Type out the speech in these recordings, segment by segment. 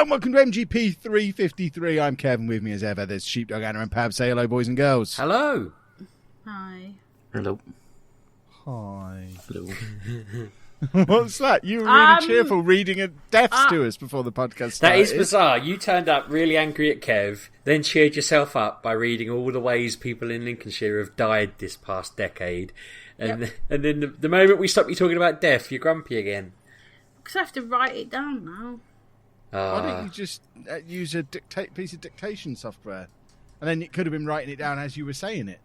and welcome to MGP353. I'm Kevin. With me as ever, there's Sheepdog, Anna and Pab. Say hello, boys and girls. Hello. Hi. Hello. Hi. Hello. What's that? You were really cheerful reading a deaths to us before the podcast started. That is bizarre. You turned up really angry at Kev, then cheered yourself up by reading all the ways people in Lincolnshire have died this past decade. And then the moment we stop you talking about death, you're grumpy again. Because I have to write it down now. Why don't you just use a piece of dictation software? And then it could have been writing it down as you were saying it.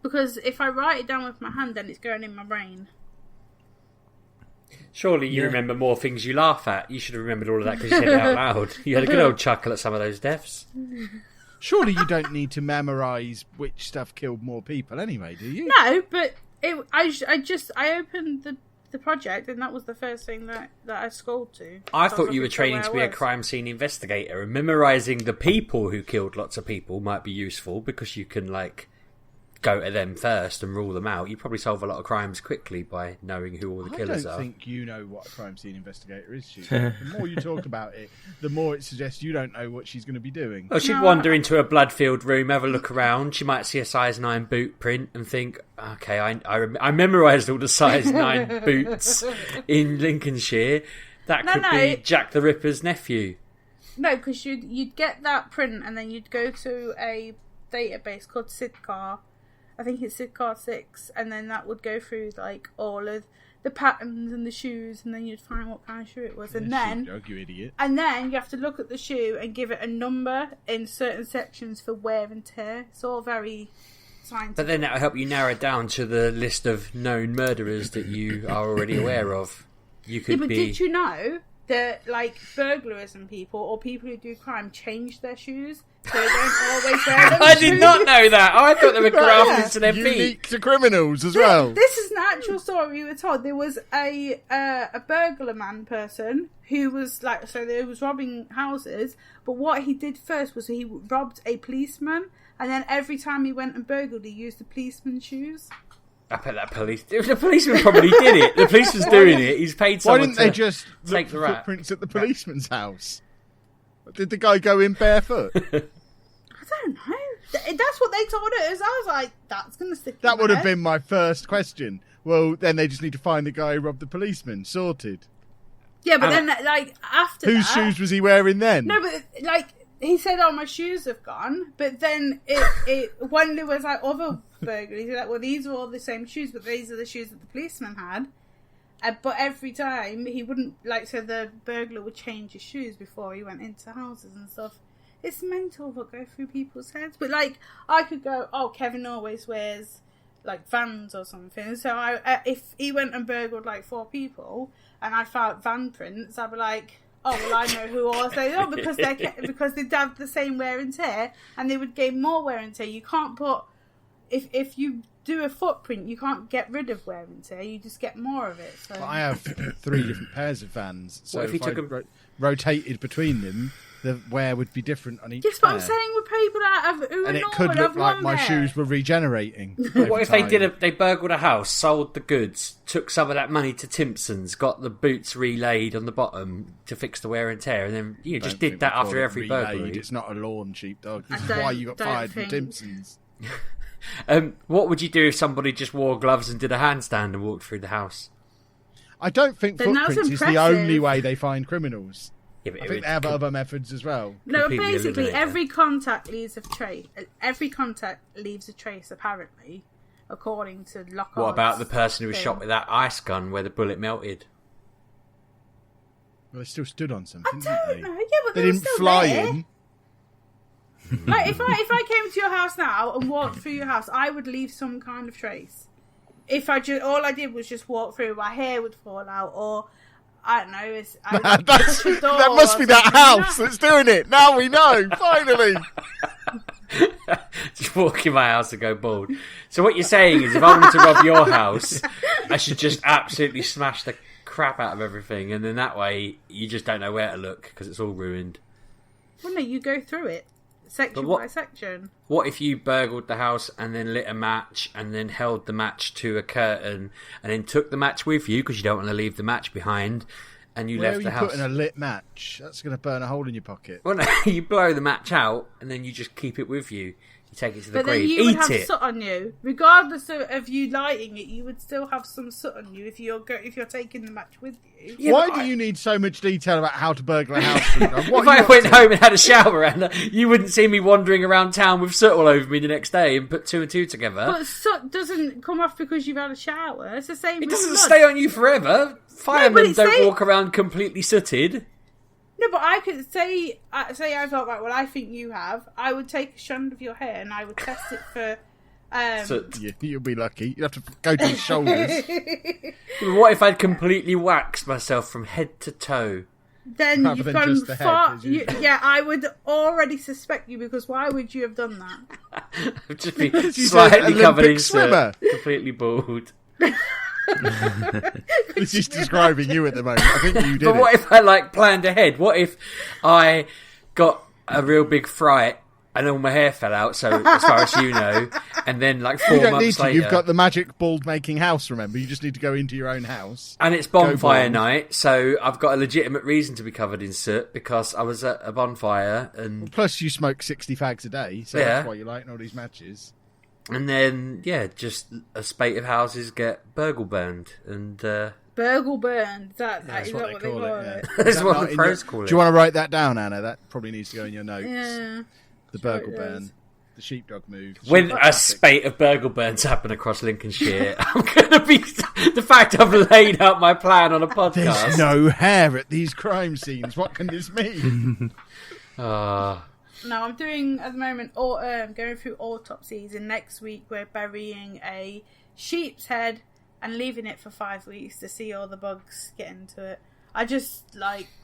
Because if I write it down with my hand, then it's going in my brain. Surely you remember more things you laugh at. You should have remembered all of that because you said it out loud. You had a good old chuckle at some of those deaths. Surely you don't need to memorise which stuff killed more people anyway, do you? No, but I opened the project and that was the first thing that I scrolled to. I thought you were training to be a crime scene investigator, and memorising the people who killed lots of people might be useful because you can, go to them first and rule them out. You probably solve a lot of crimes quickly by knowing who all the killers are. I don't think you know what a crime scene investigator is, Sheepdog. The more you talk about it, the more it suggests you don't know what she's going to be doing. Well, she'd wander into a blood-filled room, have a look around. She might see a size 9 boot print and think, okay, I memorised all the size 9 boots in Lincolnshire. That could be Jack the Ripper's nephew. No, because you'd get that print and then you'd go to a database called Sidcar. I think it's Sidcar 6, and then that would go through all of the patterns and the shoes, and then you'd find what kind of shoe it was, and then Sheepdog, you idiot. And then you have to look at the shoe and give it a number in certain sections for wear and tear. It's all very scientific. But then that'll help you narrow down to the list of known murderers that you are already aware of. You could but did you know that burglars and people or people who do crime change their shoes? So they don't always wear them. I did not know that. I thought they were grafted into their feet. Unique to criminals as well. This is an actual story we were told. There was a burglar man person who was they was robbing houses, but what he did first was he robbed a policeman, and then every time he went and burgled, he used the policeman's shoes. I bet the policeman probably did it. The policeman's doing it. He's paid someone. Why didn't they just take look the for rap? Footprints at the policeman's house? Did the guy go in barefoot? I don't know. That's what they told us. I was like, that's going to stick in That would my have head. been my first question. Well, then they just need to find the guy who robbed the policeman. Sorted. Yeah, but then, after Whose that... shoes was he wearing then? No, but, he said, my shoes have gone. But then, when there was, other burglaries, he was like, well, these are all the same shoes, but these are the shoes that the policeman had. But every time, he wouldn't, so the burglar would change his shoes before he went into houses and stuff. It's mental what go through people's heads. But, I could go, Kevin always wears, Vans or something. So, if he went and burgled, 4 people, and I found van prints, I'd be like, I know who all they are, because they'd have the same wear and tear, and they would gain more wear and tear. You can't put... If you do a footprint, you can't get rid of wear and tear. You just get more of it. So. I have 3 different pairs of Vans. So if if I rotated between them, the wear would be different on each Yes, pair. but I'm saying with people that have and it could look like my shoes were regenerating. What if they burgled a house, sold the goods, took some of that money to Timpson's, got the boots relayed on the bottom to fix the wear and tear, and then just did that after every burglary? It's not a lawn, Sheepdog. This is why you got fired from Timpson's. What would you do if somebody just wore gloves and did a handstand and walked through the house? I don't think Then that's footprints is the impressive. only way they find criminals. Yeah, but I think they have other methods as well. No, completely basically eliminate every contact leaves a trace. Every contact leaves a trace, apparently, according to Lockhart's. What about the person who was thing. shot with that ice gun where the bullet melted? Well, they still stood on I something, don't didn't know. they? Yeah, but They were didn't still fly there. in. If I came to your house now and walked through your house, I would leave some kind of trace. If all I did was just walk through, my hair would fall out, or I don't know. That must be that house that's doing it. Now we know. Finally. Just walk in my house and go bald. So what you're saying is, if I wanted to rob your house, I should just absolutely smash the crap out of everything, and then that way you just don't know where to look because it's all ruined. Well, no, you go through it. Section by section. What if you burgled the house and then lit a match and then held the match to a curtain and then took the match with you because you don't want to leave the match behind, and you Where left are the you house. putting a lit match? That's going to burn a hole in your pocket. Well, no, you blow the match out, and then you just keep it with you. You take it to the But then grave. you would Eat have it. soot on you, regardless of you lighting it. You would still have some soot on you if you're taking the match with you. Yeah, Why but do I- you need so much detail about how to burgle a house? What If are I you up went to? home and had a shower, Anna, you wouldn't see me wandering around town with soot all over me the next day and put two and two together. But soot doesn't come off because you've had a shower. It's the same. It with doesn't blood. stay on you forever. Firemen it's don't saying- walk around completely sooted. No, but I could say I felt like what I think you have. I would take a strand of your hair and I would test it for. Soot. Yeah, you'll be lucky. You have to go to his shoulders. What if I'd completely waxed myself from head to toe? Then Rather you've than gone just the head, far. as usual. Yeah, I would already suspect you because why would you have done that? I'd just be She's an slightly covered in Olympic swimmer. soot, completely bald. This is describing you at the moment. I think you did But what it. if I planned ahead? What if I got a real big fright and all my hair fell out? So as far as you know, and then 4 You don't need months to. later, You've got the magic bald making house. Remember, you just need to go into your own house. and it's bonfire bald. night, so I've got a legitimate reason to be covered in soot because I was at a bonfire and Plus, you smoke 60 fags a day, so Yeah. that's why you're lighting all these matches. then just a spate of houses get burgle burned and. Burgle burned. That That's is what that they what they call call it. it? Yeah. That's Is that what not the in pros your- call it. Do you want to write that down, Anna? That probably needs to go in your notes. Yeah. The burgle Sure it burn, does. the sheepdog move. When Sheepdog a classic. spate of burgle burns happen across Lincolnshire, I'm going to be... The fact I've laid out my plan on a podcast... There's no hair at these crime scenes. What can this mean? Ah, No, I'm doing at the moment. Going through autopsies, and next week we're burying a sheep's head and leaving it for 5 weeks to see all the bugs get into it. I just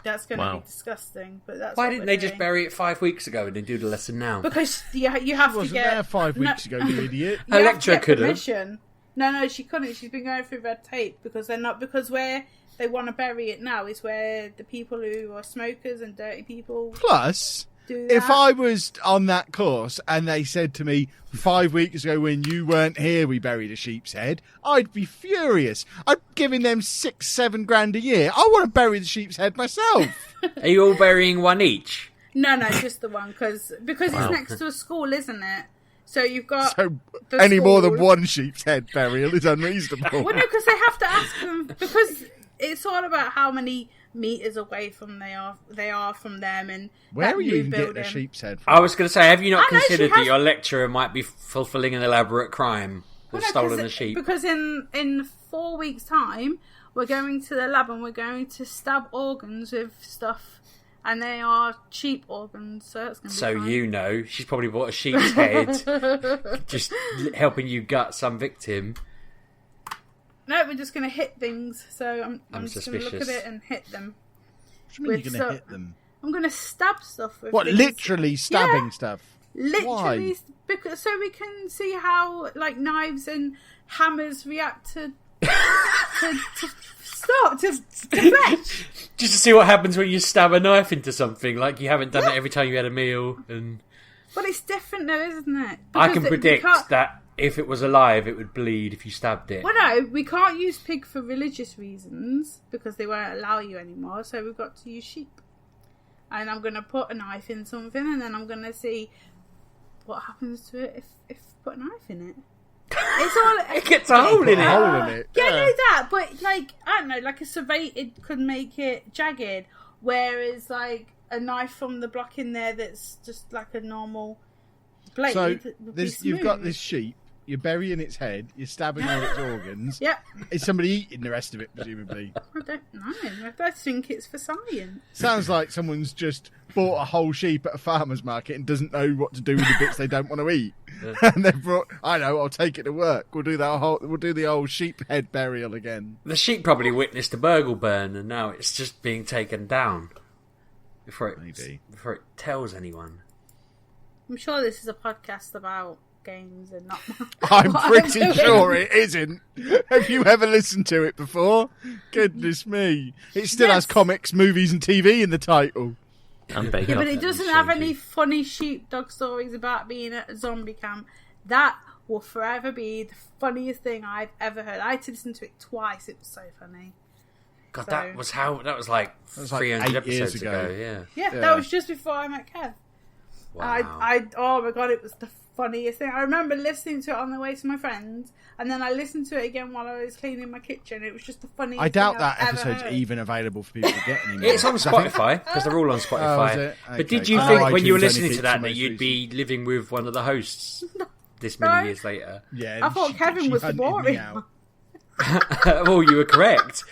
that's going to Wow. be disgusting. But that's why what didn't we're they just doing. bury it 5 weeks ago and then do the lesson now? Because you have to Wasn't get there 5 weeks ago, you idiot. you Her have to lecturer get could have. permission. No, she couldn't. She's been going through red tape because they're not because where they want to bury it now is where the people who are smokers and dirty people Plus, do that. if I was on that course and they said to me 5 weeks ago when you weren't here we buried a sheep's head, I'd be furious. I'm giving them 6-7 grand a year. I want to bury the sheep's head myself. Are you all burying one each? No, just the one because Wow. it's next to a school, isn't it? So you've got So the any more than school. one sheep's head burial is unreasonable. Well, no, because they have to ask them because it's all about how many meters away from they are from them and Where that are you new even getting a building. sheep's head I from? was going to say, have you not I know, she considered that has- your lecturer might be fulfilling an elaborate crime? Well, They've no, stolen 'cause a sheep. Because in 4 weeks' time, we're going to the lab and we're going to stab organs with stuff, and they are cheap organs, so it's going to be So fine. you know, she's probably bought a sheep's head, just helping you gut some victim. No, we're just going to hit things. So I'm just going to look at suspicious. it and hit them. What do you mean with you're going to so- hit them? I'm going to stab stuff with What, things. literally stabbing stuff? Literally, Why? because so we can see how knives and hammers react to flesh. Just to see what happens when you stab a knife into something, like you haven't done it every time you had a meal. And But it's different though, isn't it? I Because can we predict can't- that if it was alive, it would bleed if you stabbed it. Well, no, we can't use pig for religious reasons because they won't allow you anymore. So we've got to use sheep. And I'm going to put a knife in something, and then I'm going to see what happens to it if put a knife in it. It's all It gets a hole in A it. hole in it. Yeah, I know that, but I don't know, like a serrated could make it jagged, whereas like a knife from the block in there that's just like a normal blade. So would be you've got smooth. this sheep. You're burying its head. You're stabbing all its organs. Yep. Is somebody eating the rest of it, presumably? I don't know. I think it's for science. Sounds like someone's just bought a whole sheep at a farmer's market and doesn't know what to do with the bits they don't want to eat. And they've brought, I know, I'll take it to work. We'll do the old sheep head burial again. The sheep probably witnessed a burgle burn, and now it's just being taken down before it tells anyone. I'm sure this is a podcast about games and not. I'm what pretty doing. sure it isn't. Have you ever listened to it before? Goodness me. It still has comics, movies and TV in the title. I'm big Yeah, up but it at doesn't these have changes. any funny sheepdog stories about being at a zombie camp. That will forever be the funniest thing I've ever heard. I had to listen to it twice. It was so funny. God, So- that was like was like 300 8 years episodes ago. ago. Yeah. Yeah, that was just before I met Kev. Wow. Oh my god, it was the funniest thing. I remember listening to it on the way to my friends, and then I listened to it again while I was cleaning my kitchen. It was just the funniest I doubt thing that I've ever episode's heard. even available for people to get anymore. It's on Spotify because they're all on Spotify. Oh, is it? But Okay. did you Oh, think when you were iTunes listening only to that features that you'd most be living with one of the hosts this No. many years later? Yeah, I thought Kevin was the hunted me boring out. one. Well, you were correct.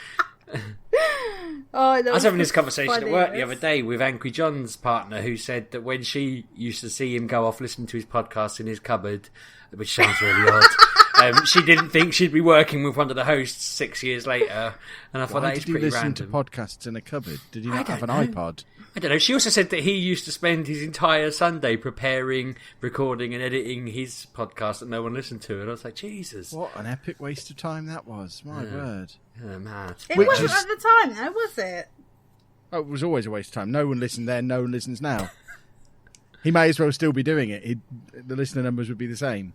Oh, that I was having this the conversation at work the funniest. other day with Angry John's partner, who said that when she used to see him go off listening to his podcast in his cupboard, which sounds really odd, she didn't think she'd be working with one of the hosts 6 years later. And I thought Why that is did he pretty listen random. to podcasts in a cupboard? Did he not don't have an know. iPod? I don't know. She also said that he used to spend his entire Sunday preparing, recording, and editing his podcast that no one listened to. And I was like, Jesus, What an epic waste of time that was. My word. mad. It Which wasn't is- at the time, though, was it? Oh, it was always a waste of time. No one listened then, no one listens now. He may as well still be doing it. The listener numbers would be the same.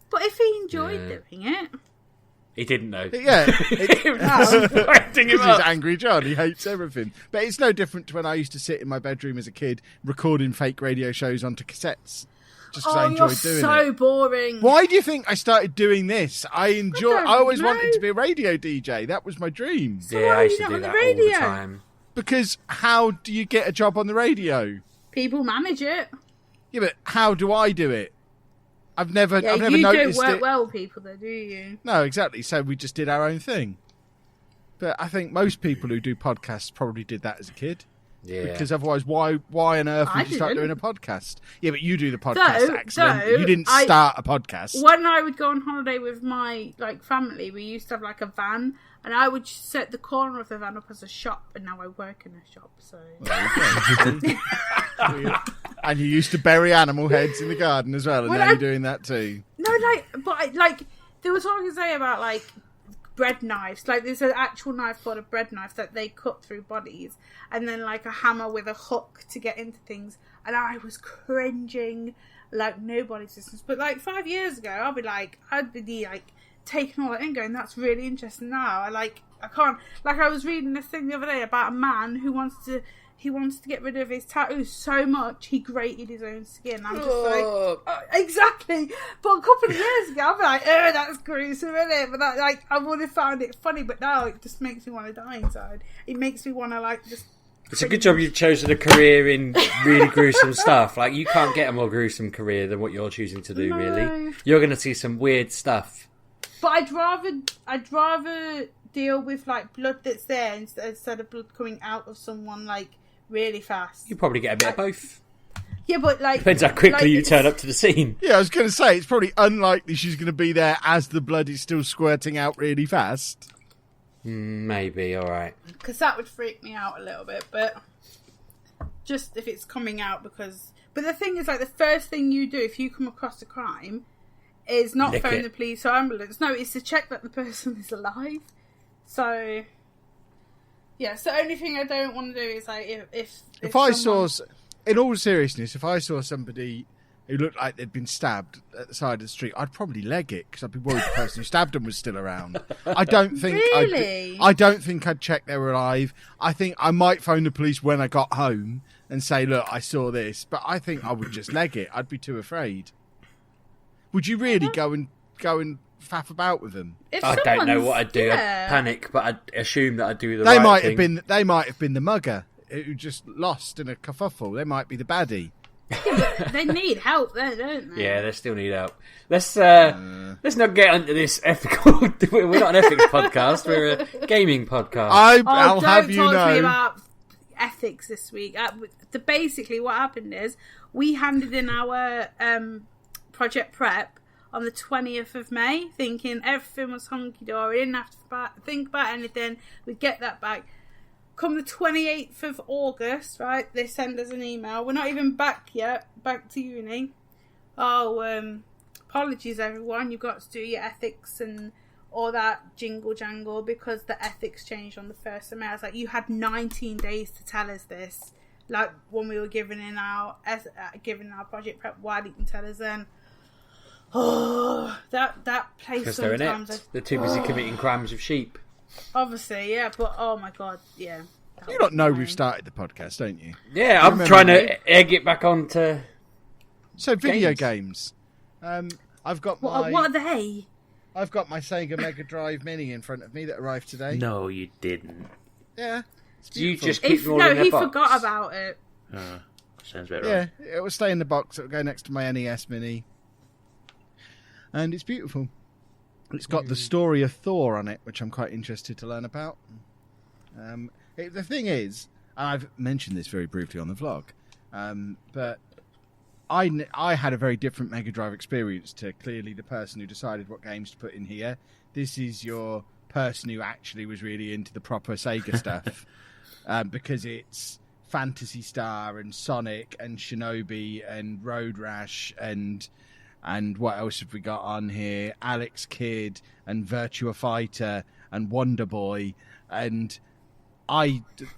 But if he enjoyed Yeah. doing it, He didn't know. Yeah, It was winding him because he's up. Angry John. He hates everything. But it's no different to when I used to sit in my bedroom as a kid recording fake radio shows onto cassettes. Just because I you're enjoyed doing so it. boring. Why do you think I started doing this? I don't always know. wanted to be a radio DJ. That was my dream. So Yeah, why I are used you to not do on that the all the radio? time. Because how do you get a job on the radio? People manage it. Yeah, but how do I do it? I've never Yeah, you noticed don't work it. well with people, though, do you? No, exactly. So we just did our own thing. But I think most people who do podcasts probably did that as a kid. Yeah. Because otherwise, why on earth I would you start didn't. doing a podcast? Yeah, but you do the podcast Though, accidentally. You didn't start a podcast. When I would go on holiday with my family, we used to have a van, and I would set the corner of the van up as a shop, and now I work in a shop. So And you used to bury animal heads in the garden as well, and Well, now I- you're doing that too. no, they were talking today about bread knives. There's an actual knife called a bread knife that they cut through bodies, and then a hammer with a hook to get into things. And I was cringing like nobody's business. But 5 years ago, I'd be taking all that in, going, "That's really interesting." Now I can't. I was reading this thing the other day about a man who wants to get rid of his tattoos so much he grated his own skin. I'm just exactly. But a couple of years ago, I'd be like, "Oh, that's gruesome, isn't it?" But I would have found it funny. But now it just makes me want to die inside. It makes me want to just. It's a good job you've chosen a career in really gruesome stuff. You can't get a more gruesome career than what you're choosing to do, No. really. You're going to see some weird stuff. But I'd rather deal with blood that's there instead of blood coming out of someone really fast. You probably get a bit of both. Yeah, but Depends how quickly you turn up to the scene. Yeah, I was going to say, it's probably unlikely she's going to be there as the blood is still squirting out really fast. Maybe, alright. Because that would freak me out a little bit, but just if it's coming out because... But the thing is, the first thing you do if you come across a crime is not Lick phone it. the police or ambulance. No, it's to check that the person is alive. So... Yeah, so the only thing I don't want to do is, If I someone- saw, in all seriousness, if I saw somebody who looked like they'd been stabbed at the side of the street, I'd probably leg it because I'd be worried the person who stabbed them was still around. I don't think Really? I don't think I'd check they were alive. I think I might phone the police when I got home and say, "Look, I saw this," but I think I would just leg it. I'd be too afraid. Would you really go and faff about with them? If I don't know someone's- what I'd do. yeah. I'd panic, but I'd assume that I'd do the They right might thing. have been the mugger who just lost in a kerfuffle. They might be the baddie. They need help there, don't they? Yeah, they still need help. Let's not get onto this ethical. We're not an ethics podcast. We're a gaming podcast. I'll don't have you talk to me know. about ethics this week. Basically, what happened is we handed in our project prep on the 20th of May, thinking everything was hunky-dory, didn't have to think about anything, we'd get that back. Come the 28th of August, right, they send us an email. We're not even back yet, back to uni. Apologies everyone, you've got to do your ethics and all that jingle jangle because the ethics changed on the 1st of May. I was like, you had 19 days to tell us this. When we were given our project prep, why didn't you tell us then? Oh, that place Because they're sometimes. inept. They're too busy committing crimes with sheep. Obviously, yeah, but oh my god, yeah. You don't know we've started the podcast, don't you? Yeah, I'm trying to egg it back onto. So video games. I've got my. What are they? I've got my Sega Mega Drive Mini in front of me that arrived today. No, you didn't. Yeah. You just keep them all in their he box? forgot about it. Sounds about Yeah, right. it will stay in the box. It will go next to my NES Mini. And it's beautiful. It's got the story of Thor on it, which I'm quite interested to learn about. The thing is, and I've mentioned this very briefly on the vlog, but I had a very different Mega Drive experience to clearly the person who decided what games to put in here. This is your person who actually was really into the proper Sega stuff, because it's Phantasy Star and Sonic and Shinobi and Road Rash and what else have we got on here? Alex Kidd and Virtua Fighter and Wonder Boy. And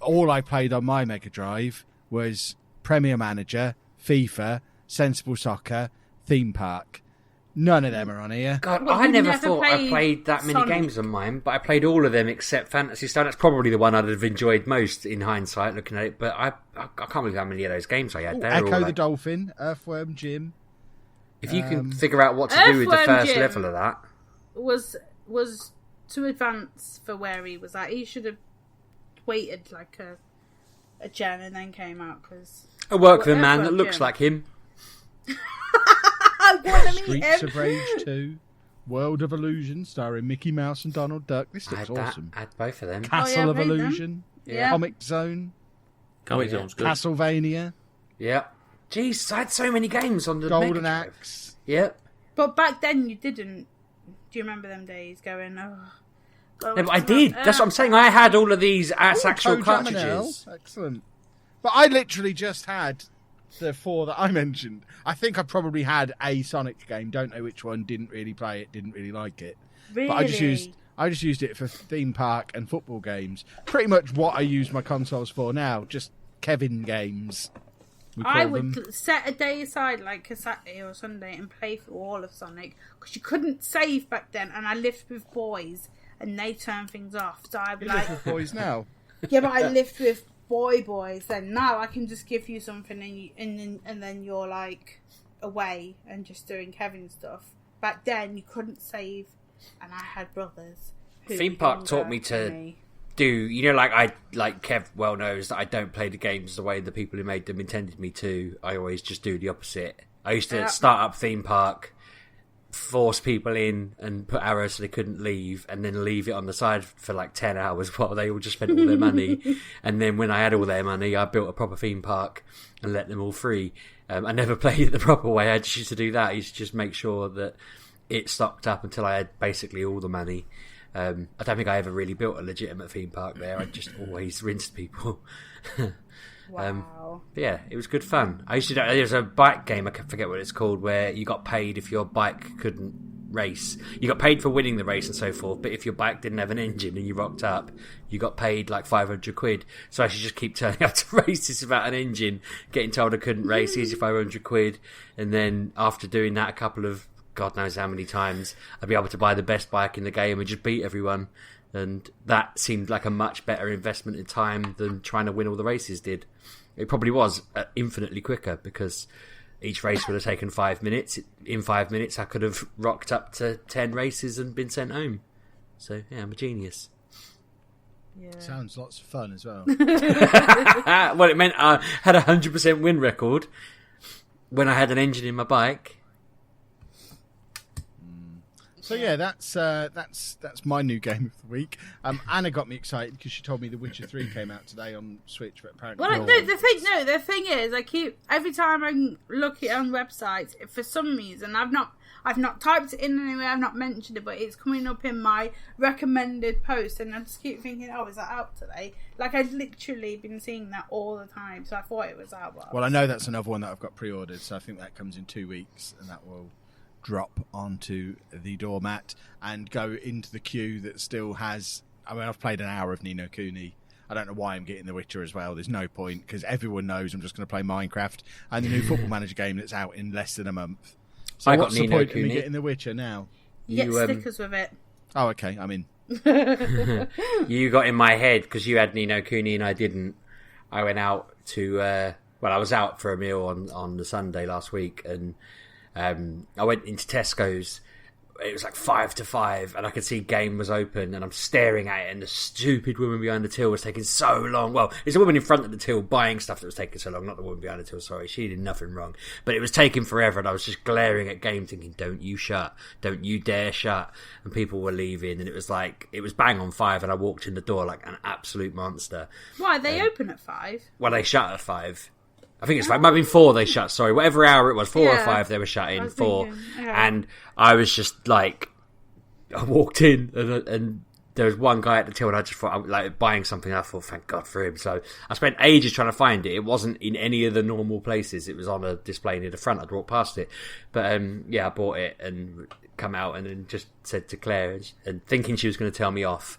all I played on my Mega Drive was Premier Manager, FIFA, Sensible Soccer, Theme Park. None of them are on here. God, Well, I you never never thought I played that many Sonic. games on mine, but I played all of them except Phantasy Star. That's probably the one I'd have enjoyed most in hindsight, looking at it. But I can't believe how many of those games I had. They're Echo all the like, Dolphin, Earthworm Jim. if you can figure out what to do with the Earthworm first Jim level of that. Was too advanced for where he was at. He should have waited like a gen and then came out, because I work with a man that Earthworm looks Jim. like him. I want to meet Streets him. of Rage 2, World of Illusion, starring Mickey Mouse and Donald Duck. This I looks had awesome. I had both of them. Castle of played them. Illusion, Yeah. Comic Zone, Comic Zone's good. Castlevania, Yeah. Jeez, I had so many games on the Golden Mega Drive. Axe. Yep. But back then you didn't. Do you remember them days going, oh... No, but I did. That's what I'm saying. I had all of these as Ooh, actual Toe cartridges. Jamanel. Excellent. But I literally just had the 4 that I mentioned. I think I probably had a Sonic game. Don't know which one. Didn't really play it. Didn't really like it. Really? But I just used it for theme park and football games. Pretty much what I use my consoles for now. Just Kevin games. We call I them. would set a day aside, like a Saturday or Sunday, and play through all of Sonic, because you couldn't save back then, and I lived with boys, and they turn things off. So I'd be You live like, with boys now. yeah, but I lived with boys. Then now I can just give you something, and then you're like away and just doing Kevin stuff. Back then you couldn't save, and I had brothers. Who Theme Park younger taught me than to me. do, like Kev well knows that I don't play the games the way the people who made them intended me to. I always just do the opposite. I used to start up Theme Park, force people in and put arrows so they couldn't leave, and then leave it on the side for like 10 hours while they all just spent all their money. And then when I had all their money, I built a proper theme park and let them all free. I never played it the proper way. I just used to do that. I used to just make sure that it stocked up until I had basically all the money. I don't think I ever really built a legitimate theme park there. I just always rinsed people. Wow. But yeah, it was good fun. I used to do, there's a bike game, I forget what it's called, where you got paid if your bike couldn't race. You got paid for winning the race and so forth, but if your bike didn't have an engine and you rocked up, you got paid like 500 quid. So I should just keep turning up to races without an engine, getting told I couldn't race, here's your 500 quid. And then after doing that a couple of God knows how many times, I'd be able to buy the best bike in the game and just beat everyone. And that seemed like a much better investment in time than trying to win all the races did. It probably was infinitely quicker, because each race would have taken 5 minutes. In 5 minutes, I could have rocked up to 10 races and been sent home. So, yeah, I'm a genius. Yeah. Sounds lots of fun as well. Well, it meant I had a 100% win record when I had an engine in my bike. So yeah, that's my new game of the week. Anna got me excited because she told me The Witcher 3 came out today on Switch, but apparently Well, the thing is, I keep every time I look it on websites, for some reason I've not typed it in anywhere, I've not mentioned it, but it's coming up in my recommended post, and I just keep thinking, oh, is that out today? Like, I'd literally been seeing that all the time, so I thought it was out. Well, I know that's another one that I've got pre-ordered, so I think that comes in 2 weeks, and that will drop onto the doormat and go into the queue that still has... I mean, I've played an hour of Ni no Kuni. I don't know why I'm getting The Witcher as well. There's no point, because everyone knows I'm just going to play Minecraft and the new Football Manager game that's out in less than a month. So I got what's the Ni no point of me Kuni. getting The Witcher now? You get stickers with it. Oh, okay, I'm in. You got in my head because you had Ni no Kuni and I didn't. I went out to I was out for a meal on the Sunday last week, and I went into Tesco's. It was like 5 to 5, and I could see game was open, and I'm staring at it, and the stupid woman behind the till was taking so long. Well, it's a woman in front of the till buying stuff that was taking so long, not the woman behind the till, sorry. She did nothing wrong. But it was taking forever, and I was just glaring at game thinking, don't you shut. Don't you dare shut. And people were leaving, and it was bang on 5, and I walked in the door like an absolute monster. Why, they open at 5? Well, they shut at 5. I think it's 5. It might have been 4 they shut, sorry. Whatever hour it was, 4 or 5 they were shutting, 4. And I was just like, I walked in and there was one guy at the till and I just thought, I was like buying something. I thought, thank God for him. So I spent ages trying to find it. It wasn't in any of the normal places. It was on a display near the front. I'd walked past it. But I bought it and come out and then just said to Claire, and thinking she was going to tell me off,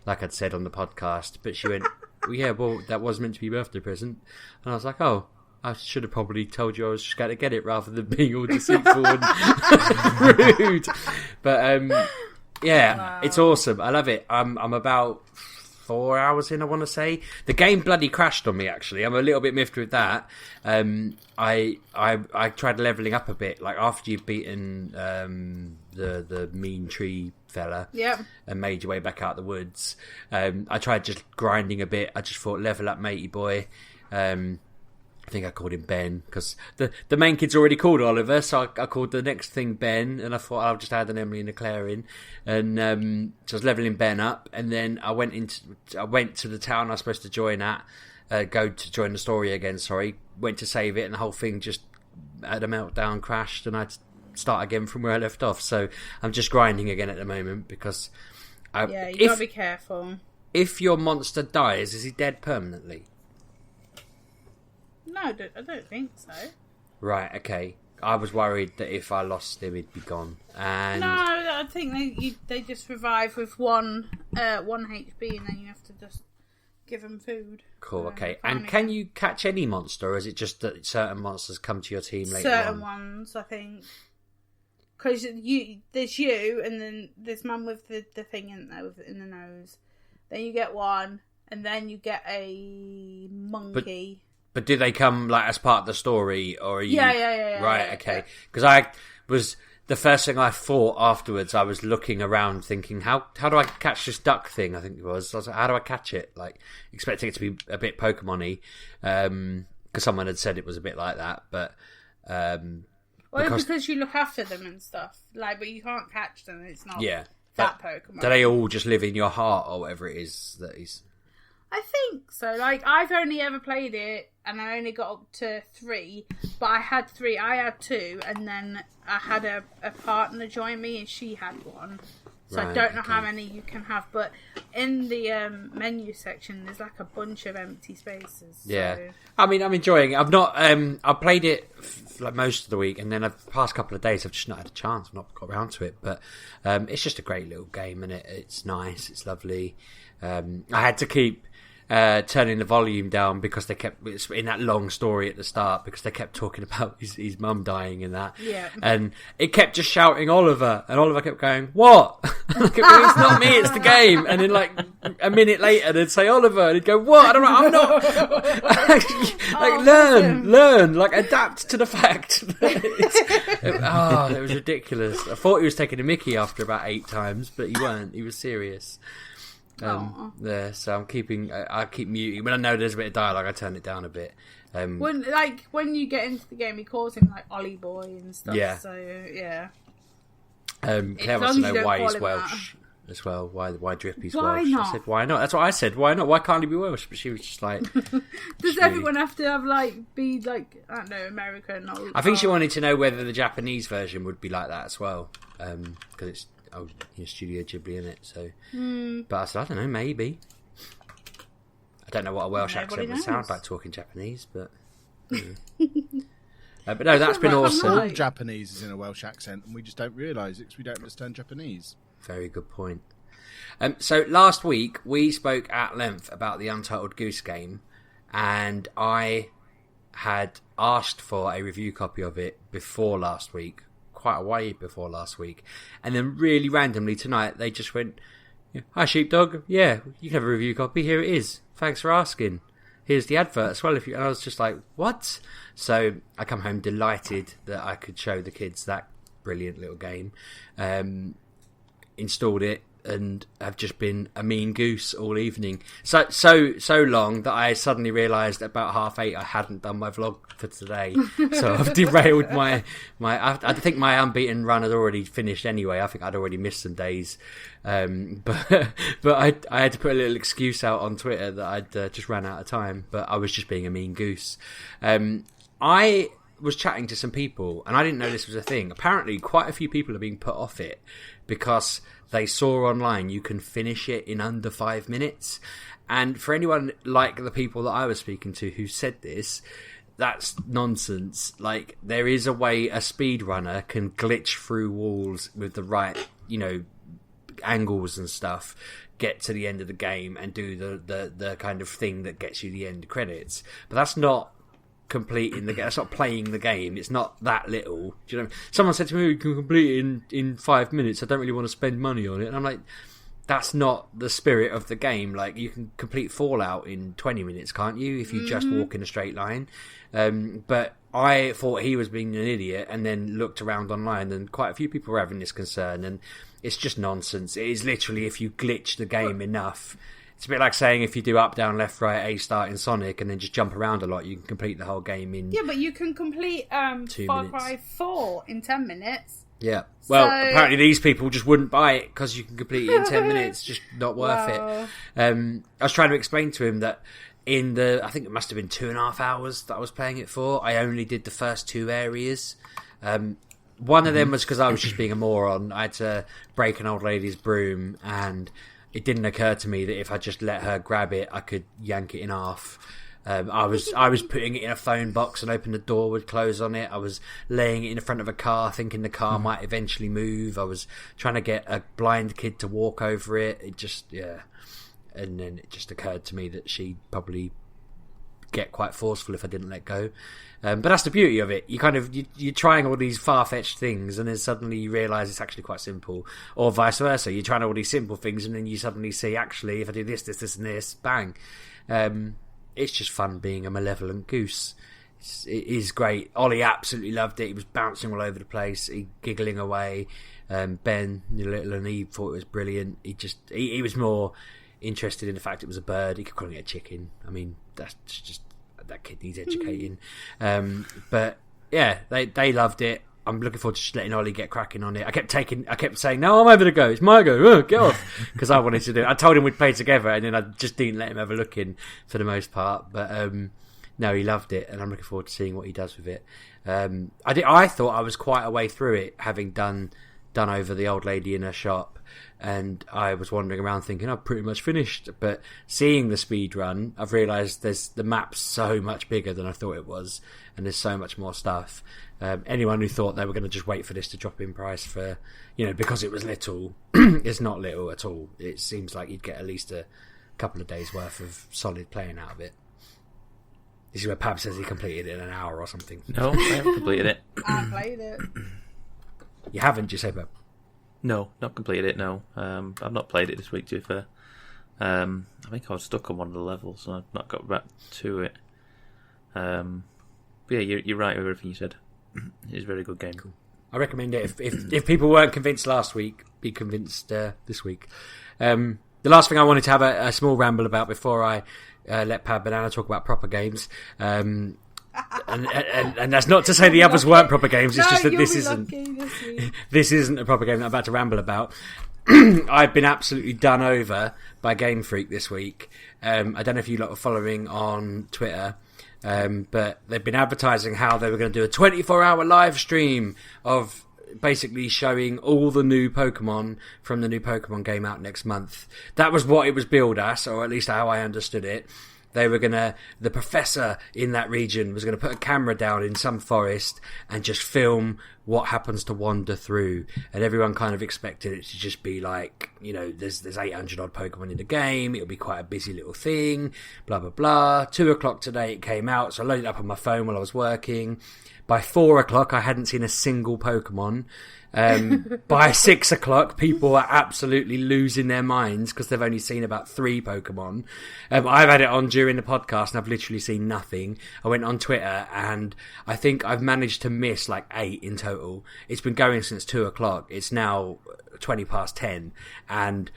like I'd said on the podcast. But she went, well, that was meant to be a birthday present. And I was like, oh, I should have probably told you I was just going to get it rather than being all deceitful and rude. But wow. It's awesome. I love it. I'm about 4 hours in, I want to say. The game bloody crashed on me, actually. I'm a little bit miffed with that. I tried leveling up a bit, like after you've beaten the mean tree fella and made your way back out the woods. I tried just grinding a bit. I just thought, level up, matey boy. I think I called him Ben because the main kid's already called Oliver, so I called the next thing Ben, and I thought I'll just add an Emily and a Claire in, and so I was leveling Ben up, and then I went to the town I was supposed to join at, go to join the story again. Sorry, went to save it, and the whole thing just had a meltdown, crashed, and I had to start again from where I left off. So I'm just grinding again at the moment because you gotta be careful. If your monster dies, is he dead permanently? No, I don't think so. Right, okay. I was worried that if I lost him, he'd be gone. And no, I think they just revive with one HP, and then you have to just give them food. Cool, okay. And can you catch any monster, or is it just that certain monsters come to your team later on? Certain ones, I think. Because there's you, and then there's man with the thing in the nose. Then you get one, and then you get a monkey. But do they come like as part of the story, or are you? Yeah. Right, okay. Because the first thing I thought afterwards, I was looking around thinking, how do I catch this duck thing? I think it was. I was like, how do I catch it? Like expecting it to be a bit Pokemon-y, because someone had said it was a bit like that. But because you look after them and stuff, like, but you can't catch them. It's not that Pokemon. Do they all just live in your heart or whatever it is that is? I think so. Like, I've only ever played it, and I only got up to 3, but I had 3. I had 2, and then I had a partner join me, and she had 1. So right, I don't know how many you can have, but in the menu section, there's like a bunch of empty spaces. So. Yeah, I mean, I'm enjoying it. I've not, I played it like most of the week, and then the past couple of days, I've just not had a chance. I've not got around to it, but it's just a great little game, and it's nice. It's lovely. I had to keep turning the volume down because it's in that long story at the start, because they kept talking about his mum dying and that. Yeah. And it kept just shouting Oliver, and Oliver kept going, what? It's not me, it's the game. And then like a minute later they'd say Oliver, and he'd go, what? I'm not. Learn, like adapt to the fact. It was ridiculous. I thought he was taking a mickey after about 8 times, but he weren't. He was serious. So I keep muting. When I know there's a bit of dialogue, I turn it down a bit. When you get into the game, he calls him like Ollie Boy and stuff. Yeah. So yeah. Claire wants to know why he's Welsh as well. Why Drippy's Welsh? Not? I said why not. That's what I said. Why not? Why can't he be Welsh? But she was just like, does everyone have to have be like, I don't know, American? Or I think she wanted to know whether the Japanese version would be like that as well, because it's. Studio Ghibli in it, so. But I said, I don't know, maybe. I don't know what a Welsh accent would sound like talking Japanese, but. But no, that's been awesome. All Japanese is in a Welsh accent, and we just don't realise it because we don't understand Japanese. Very good point. So last week we spoke at length about the Untitled Goose game, and I had asked for a review copy of it before last week. Quite a way before last week, and then really randomly tonight they just went, Yeah. Hi, Sheepdog. Yeah, you can have a review copy. Here it is. Thanks for asking. Here's the advert as well. And I was just like, what? So I come home delighted that I could show the kids that brilliant little game. Installed it and have just been a mean goose all evening. So long that I suddenly realised at about 8:30 I hadn't done my vlog for today. So I've derailed my. I think my unbeaten run had already finished anyway. I think I'd already missed some days. But I had to put a little excuse out on Twitter that I'd just ran out of time. But I was just being a mean goose. I was chatting to some people and I didn't know this was a thing. Apparently quite a few people are being put off it because they saw online you can finish it in under 5 minutes. And for anyone like the people that I was speaking to who said this, that's nonsense. Like, there is a way a speedrunner can glitch through walls with the right, angles and stuff, get to the end of the game and do the kind of thing that gets you the end credits. But that's not completing the game. That's not playing the game. It's not that little. Do you know? Someone said to me, "You can complete it in 5 minutes. I don't really want to spend money on it." And I'm like, that's not the spirit of the game. Like, you can complete Fallout in 20 minutes, can't you? If you just walk in a straight line. But I thought he was being an idiot, and then looked around online, and quite a few people were having this concern, and it's just nonsense. It is literally if you glitch the game enough. It's a bit like saying if you do up, down, left, right, A start in Sonic and then just jump around a lot, you can complete the whole game in... Yeah, but you can complete 2 Far minutes. Cry 4 in 10 minutes. Yeah. Well, apparently these people just wouldn't buy it because you can complete it in 10 minutes. Just not worth it. I was trying to explain to him that in I think it must have been 2.5 hours that I was playing it for, I only did the first 2 areas. One of them was because I was just being a moron. I had to break an old lady's broom, and it didn't occur to me that if I just let her grab it, I could yank it in half. I was putting it in a phone box and hoping the door would close on it. I was laying it in front of a car thinking the car might eventually move. I was trying to get a blind kid to walk over it. It just, yeah. And then it just occurred to me that she'd probably get quite forceful if I didn't let go. But that's the beauty of it. You're trying all these far-fetched things, and then suddenly you realise it's actually quite simple. Or vice versa. You're trying all these simple things, and then you suddenly see, actually, if I do this, and this, bang. It's just fun being a malevolent goose. It is great. Ollie absolutely loved it. He was bouncing all over the place, giggling away. Ben, little and he thought it was brilliant. He was more interested in the fact it was a bird. He could call it a chicken. I mean, that's just... that kid needs educating. But yeah, they loved it. I'm looking forward to just letting Ollie get cracking on it. I kept saying, no, I'm over to go. It's my go. Get off. Because I wanted to do it. I told him we'd play together, and then I just didn't let him have a look in for the most part. But no, he loved it, and I'm looking forward to seeing what he does with it. I thought I was quite a way through it, having done over the old lady in her shop. And I was wandering around thinking I've pretty much finished, but seeing the speed run, I've realised the map's so much bigger than I thought it was, and there's so much more stuff. Anyone who thought they were going to just wait for this to drop in price for, because it was little, it's not little at all. It seems like you'd get at least a couple of days worth of solid playing out of it. This is where Pab says he completed it in an hour or something. No, I haven't completed it. I played it. You haven't, you say, Pab? No, not completed it, no. I've not played it this week, to be fair. I think I was stuck on one of the levels, so I've not got back to it. But yeah, you're right with everything you said. It's a very good game. Cool. I recommend it. If people weren't convinced last week, be convinced this week. The last thing I wanted to have a small ramble about before I let Pab and Anna talk about proper games. And that's not to say the others weren't proper games. It's just that this isn't a proper game that I'm about to ramble about. I've been absolutely done over by Game Freak this week. I don't know if you lot are following on Twitter, but they've been advertising how they were going to do a 24-hour live stream of basically showing all the new Pokemon from the new Pokemon game out next month. That was what it was billed as, or at least how I understood it. They were the professor in that region was going to put a camera down in some forest and just film what happens to wander through, and everyone kind of expected it to just be like, you know, there's 800 odd Pokemon in the game, it'll be quite a busy little thing, blah blah blah. 2:00 today it came out, so I loaded it up on my phone while I was working. By 4:00 I hadn't seen a single Pokemon. By 6:00 people are absolutely losing their minds because they've only seen about 3 Pokemon. I've had it on during the podcast and I've literally seen nothing. I went on Twitter and I think I've managed to miss like 8 in total. It's been going since 2:00. It's now 10:20 and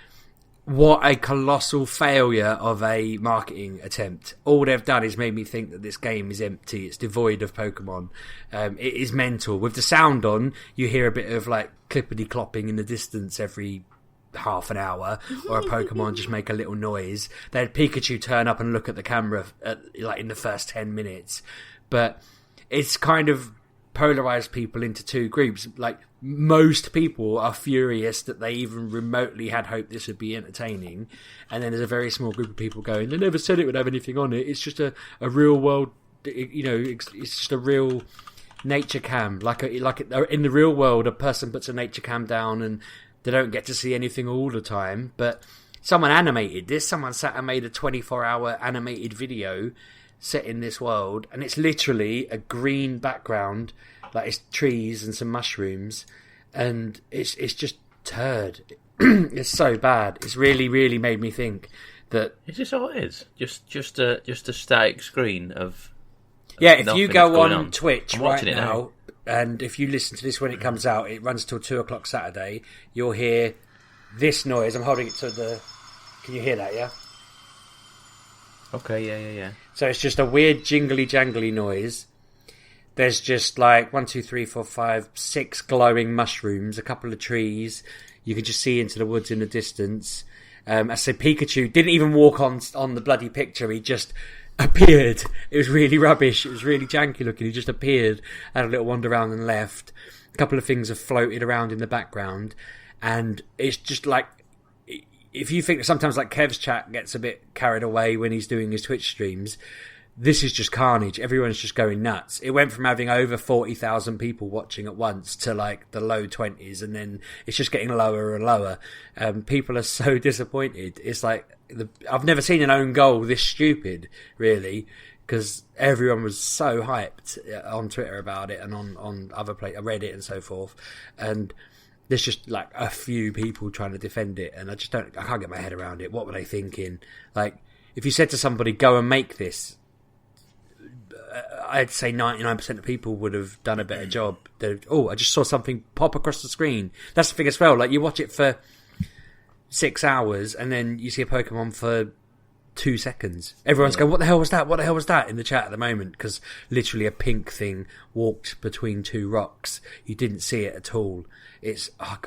what a colossal failure of a marketing attempt. All they've done is made me think that this game is empty. It's devoid of Pokemon. It is mental. With the sound on, you hear a bit of like clippity clopping in the distance every half an hour, or a Pokemon just make a little noise. They had Pikachu turn up and look at the camera like in the first 10 minutes. But it's kind of polarized people into 2 groups. Like, most people are furious that they even remotely had hoped this would be entertaining, and then there's a very small group of people going, they never said it would have anything on it, it's just a real world, you know, it's just a real nature cam, like in the real world a person puts a nature cam down and they don't get to see anything all the time, but someone animated this, someone sat and made a 24-hour animated video set in this world, and it's literally a green background, like it's trees and some mushrooms, and it's just turd. It's so bad. It's really, really made me think that. Is this all it is? Just a static screen of. Yeah, if you go on Twitch right now, now, and if you listen to this when it comes out, it runs till 2:00 Saturday. You'll hear this noise. I'm holding it to the. Can you hear that? Yeah. Okay. Yeah. So it's just a weird jingly jangly noise. There's just like 1, 2, 3, 4, 5, 6 glowing mushrooms, a couple of trees. You can just see into the woods in the distance. I said Pikachu didn't even walk on the bloody picture. He just appeared. It was really rubbish. It was really janky looking. He just appeared, had a little wander around and left. A couple of things have floated around in the background. And it's just like, if you think sometimes like Kev's chat gets a bit carried away when he's doing his Twitch streams, this is just carnage. Everyone's just going nuts. It went from having over 40,000 people watching at once to like the low 20s, and then it's just getting lower and lower. People are so disappointed. It's like I've never seen an own goal this stupid, really, because everyone was so hyped on Twitter about it and on other Reddit and so forth, and there's just like a few people trying to defend it, and I can't get my head around it. What were they thinking? Like, if you said to somebody, go and make this, I'd say 99% of people would have done a better job. I just saw something pop across the screen. That's the thing as well. Like, you watch it for 6 hours and then you see a Pokemon for 2 seconds. Everyone's going, what the hell was that? What the hell was that? In the chat at the moment, because literally a pink thing walked between 2 rocks. You didn't see it at all.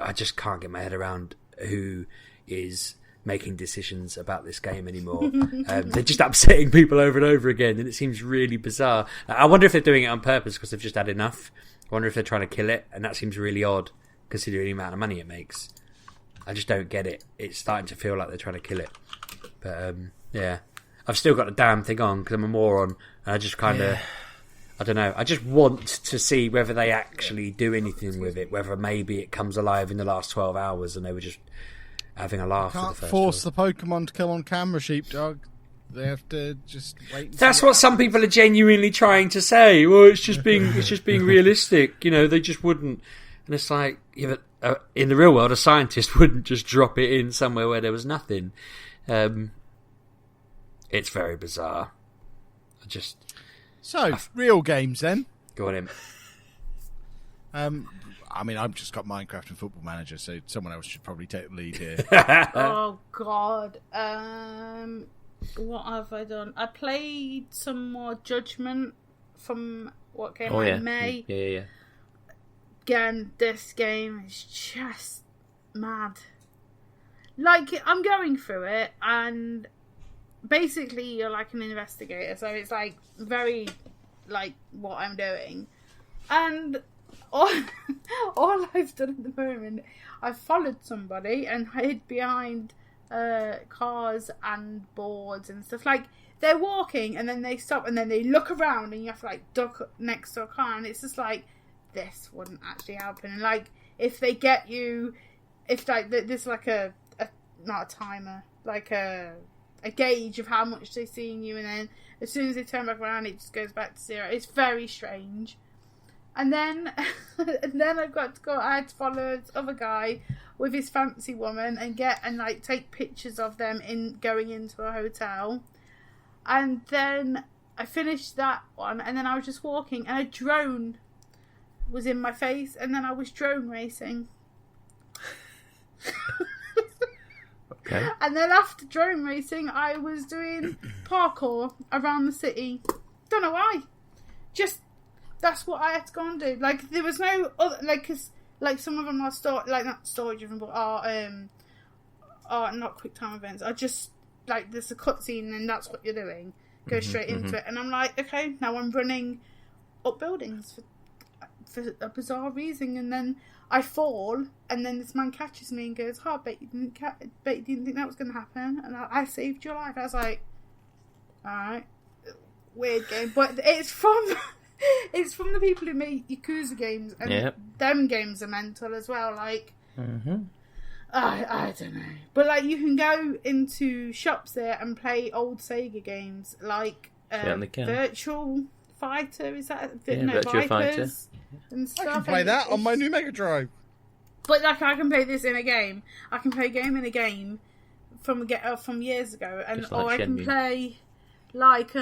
I just can't get my head around who is making decisions about this game anymore. They're just upsetting people over and over again, and it seems really bizarre. I wonder if they're doing it on purpose because they've just had enough. I wonder if they're trying to kill it, and that seems really odd considering the amount of money it makes. I just don't get it. It's starting to feel like they're trying to kill it. But yeah, I've still got the damn thing on because I'm a moron, and I just kind of I don't know. I just want to see whether they actually do anything with it, whether maybe it comes alive in the last 12 hours and they were just having a laugh. Can't force the Pokemon to kill on camera, Sheepdog. They have to just wait. That's what some people are genuinely trying to say. Well, it's just being realistic. You know, they just wouldn't. And it's like, yeah, but, in the real world, a scientist wouldn't just drop it in somewhere where there was nothing. It's very bizarre. Real games then. Go on in. I mean, I've just got Minecraft and Football Manager, so someone else should probably take the lead here. Oh, God. What have I done? I played some more Judgement from what came out in May. Yeah. Again, this game is just mad. Like, I'm going through it, and basically you're like an investigator, so it's like very like what I'm doing. And all I've done at the moment, I've followed somebody and hid behind cars and boards and stuff. Like, they're walking and then they stop and then they look around and you have to like duck next to a car, and it's just like, this wouldn't actually happen. And like, if they get you, if like there's like a not a timer, like a gauge of how much they're seeing you, and then as soon as they turn back around, it just goes back to 0. It's very strange. And then I had to follow this other guy with his fancy woman and like take pictures of them going into a hotel. And then I finished that one, and then I was just walking, and a drone was in my face, and then I was drone racing. Okay. And then after drone racing, I was doing parkour around the city. Don't know why. Just, that's what I had to go and do. Like, there was no other, like, cause, like, some of them are not story driven, but are not quick time events. Are just, like, there's a cutscene and that's what you're doing. Go straight into it. And I'm like, okay, now I'm running up buildings for a bizarre reason, and then I fall, and then this man catches me and goes, "Oh, bet you didn't think that was going to happen, and I saved your life." I was like, "Alright, weird game," but it's from the people who make Yakuza games, and them games are mental as well. Like, I don't know, but like you can go into shops there and play old Sega games, like Virtual Fighter. Is that Virtual Fighter and stuff? I can play that on my new Mega Drive. But like, I can play this in a game. I can play a game in a game from years ago, and or I can play like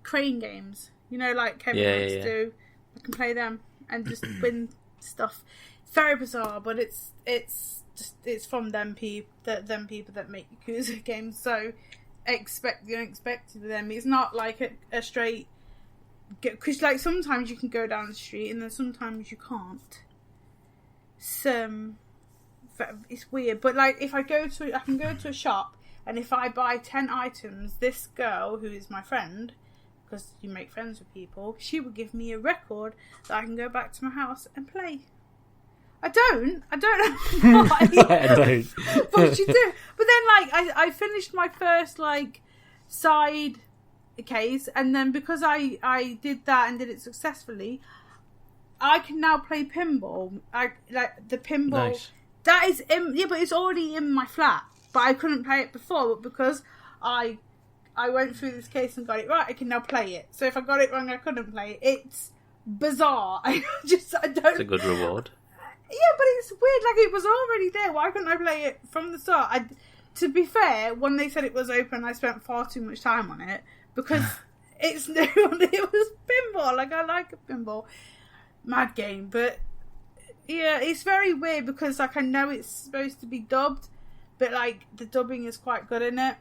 crane games. You know, like Kevin wants to do. I can play them and just win stuff. Very bizarre, but it's from them people that make Yakuza games. So expect the unexpected with them. It's not like a straight. Because like sometimes you can go down the street and then sometimes you can't. It's weird, but like if I can go to a shop, and if I buy 10 items, this girl who is my friend, because you make friends with people, she will give me a record that I can go back to my house and play. I don't know why. I don't. But you do. But then like I finished my first like side case, and then because I did that and did it successfully, I can now play pinball. I like the pinball. Nice. That is but it's already in my flat. But I couldn't play it before. But because I went through this case and got it right, I can now play it. So if I got it wrong, I couldn't play it. It's bizarre. I don't. It's a good reward. Yeah, but it's weird. Like, it was already there. Why couldn't I play it from the start? To be fair, when they said it was open, I spent far too much time on it because it's new and it was pinball. Like, I like a pinball. Mad game, but yeah, it's very weird because like I know it's supposed to be dubbed, but like the dubbing is quite good in it.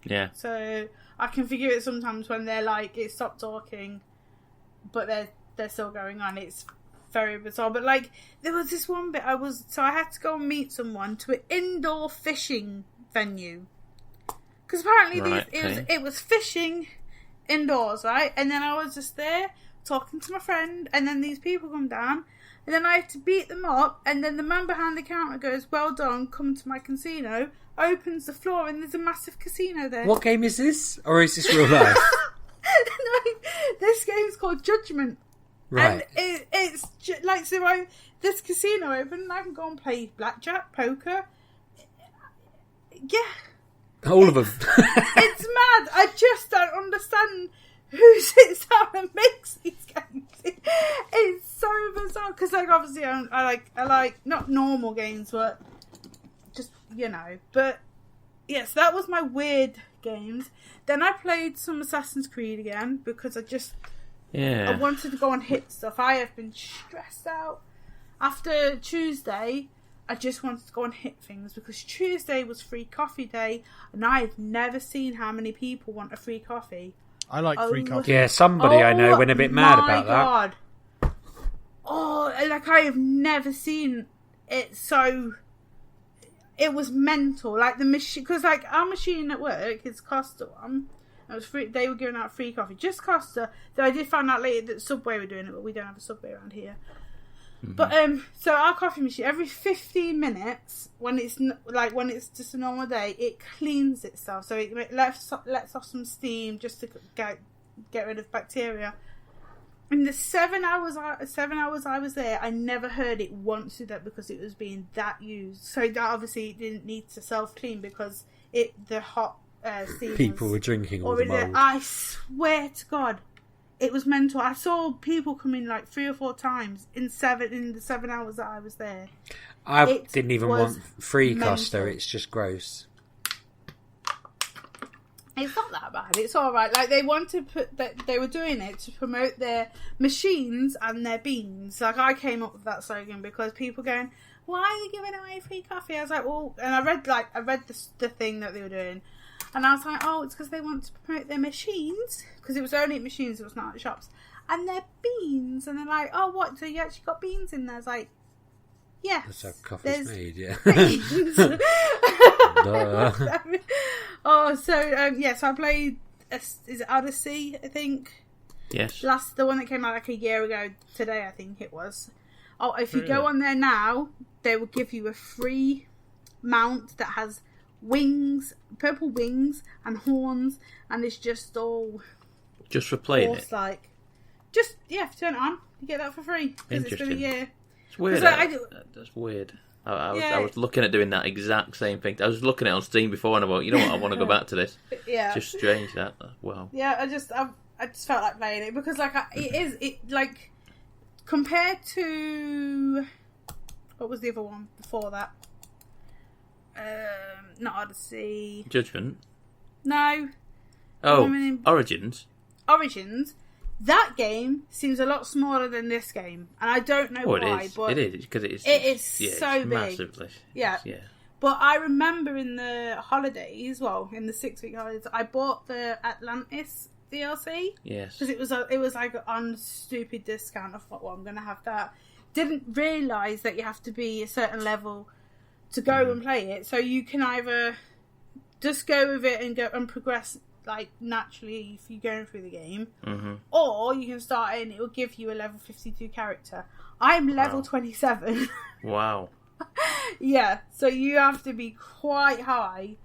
Yeah. So I can figure it sometimes when they're like it stopped talking, but they're still going on. It's very bizarre. But like there was this one bit I had to go and meet someone to an indoor fishing venue because apparently it was fishing indoors, right? And then I was just there talking to my friend, and then these people come down, and then I have to beat them up, and then the man behind the counter goes, "Well done, come to my casino," opens the floor, and there's a massive casino there. What game is this? Or is this real life? This game's called Judgement. Right. And it's like, so this casino open, and I can go and play blackjack, poker. Yeah. All of them. It's mad. I just don't understand who sits down and makes these games. It's so bizarre because, like, obviously, I like not normal games, but just But yes, that was my weird games. Then I played some Assassin's Creed again because I wanted to go and hit stuff. I have been stressed out after Tuesday. I just wanted to go and hit things because Tuesday was free coffee day, and I have never seen how many people want a free coffee. I like free coffee. Yeah, somebody I know went a bit mad about that. Oh, like I have never seen it so. It was mental. Like the machine, because like our machine at work is Costa one. It was free. They were giving out free coffee, just Costa. Though I did find out later that Subway were doing it, but we don't have a Subway around here. Mm-hmm. But so our coffee machine every 15 minutes, when it's just a normal day, it cleans itself. So it lets off some steam just to get rid of bacteria. in the 7 hours I was there, I never heard it once do that because it was being that used. So that obviously it didn't need to self-clean because the hot steam People were drinking all the mold. I swear to God, it was mental. I saw people come in like 3 or 4 times in the 7 hours that I was there. I didn't even want free Costa. It's just gross. It's not that bad. It's all right. Like they they were doing it to promote their machines and their beans. Like I came up with that slogan because people going, "Why are you giving away free coffee?" I was like, "Well," and I read the thing that they were doing, and I was like, "Oh, it's because they want to promote their machines because it was only at machines. It was not at shops and their beans." And they're like, "Oh, what? So you actually got beans in there?" I was like, "Yes, that's how coffee's made." Yeah. So I played. Is it Odyssey? I think. Yes. The one that came out like a year ago today, I think it was. Oh, if you go on there now, they will give you a free mount that has wings, purple wings and horns, and it's just all. Just for playing it. Like, if you turn it on, you get that for free because it's been a year. It's weird. That's weird. I was looking at doing that exact same thing. I was looking at it on Steam before, and I thought, you know what, I want to go back to this. Yeah, it's just strange that. Wow. Yeah, I just felt like playing it because compared to what was the other one before that? Not Odyssey. Judgment. No. Oh, Origins. Origins. That game seems a lot smaller than this game, and I don't know why. But it is because it is so big. Massively. Yeah. But I remember in the holidays, in the 6-week holidays, I bought the Atlantis DLC. Yes. Because it was like on stupid discount. I thought, well, I'm going to have that. Didn't realise that you have to be a certain level to go and play it. So you can either just go with it and go and progress like naturally if you're going through the game, or you can start it and it will give you a level 52 character. I'm level 27. Wow. Yeah, so you have to be quite high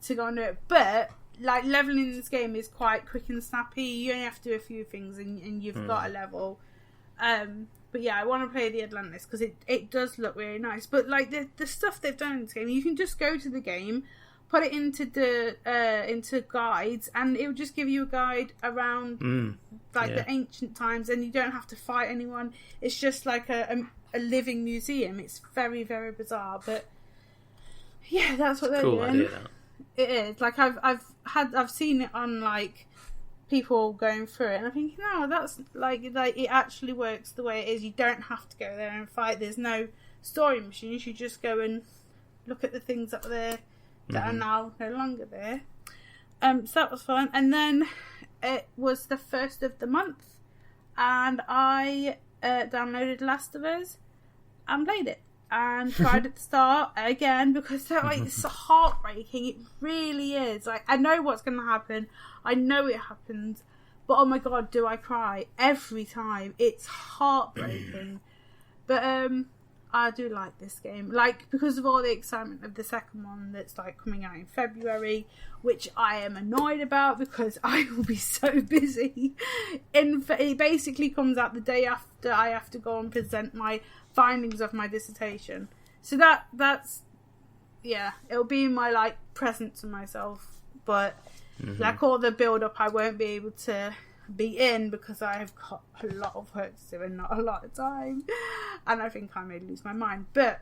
to go and do it. But like leveling in this game is quite quick and snappy. You only have to do a few things and you've got a level. But yeah, I want to play the Atlantis because it does look really nice. But like the stuff they've done in this game, you can just go to the game, put it into guides, and it will just give you a guide around the ancient times, and you don't have to fight anyone. It's just like a living museum. It's very, very bizarre, but yeah, that's what they're doing. Idea, that. It is. Like I've seen it on like people going through it, and I think no, that's like it actually works the way it is. You don't have to go there and fight. There's no story machines. You just go and look at the things up there that are now no longer there. So that was fun. And then it was the 1st of the month, and I downloaded Last of Us and played it and tried at the start again because it's heartbreaking. It really is. Like I know what's going to happen. I know it happens, but oh my god, do I cry every time? It's heartbreaking. But I do like this game, like because of all the excitement of the second one that's like coming out in February, which I am annoyed about because I will be so busy. It basically comes out the day after I have to go and present my findings of my dissertation, so that's it'll be my like present to myself. But like all the build up, I won't be able to be in because I have got a lot of work to do and not a lot of time, and I think I may lose my mind. But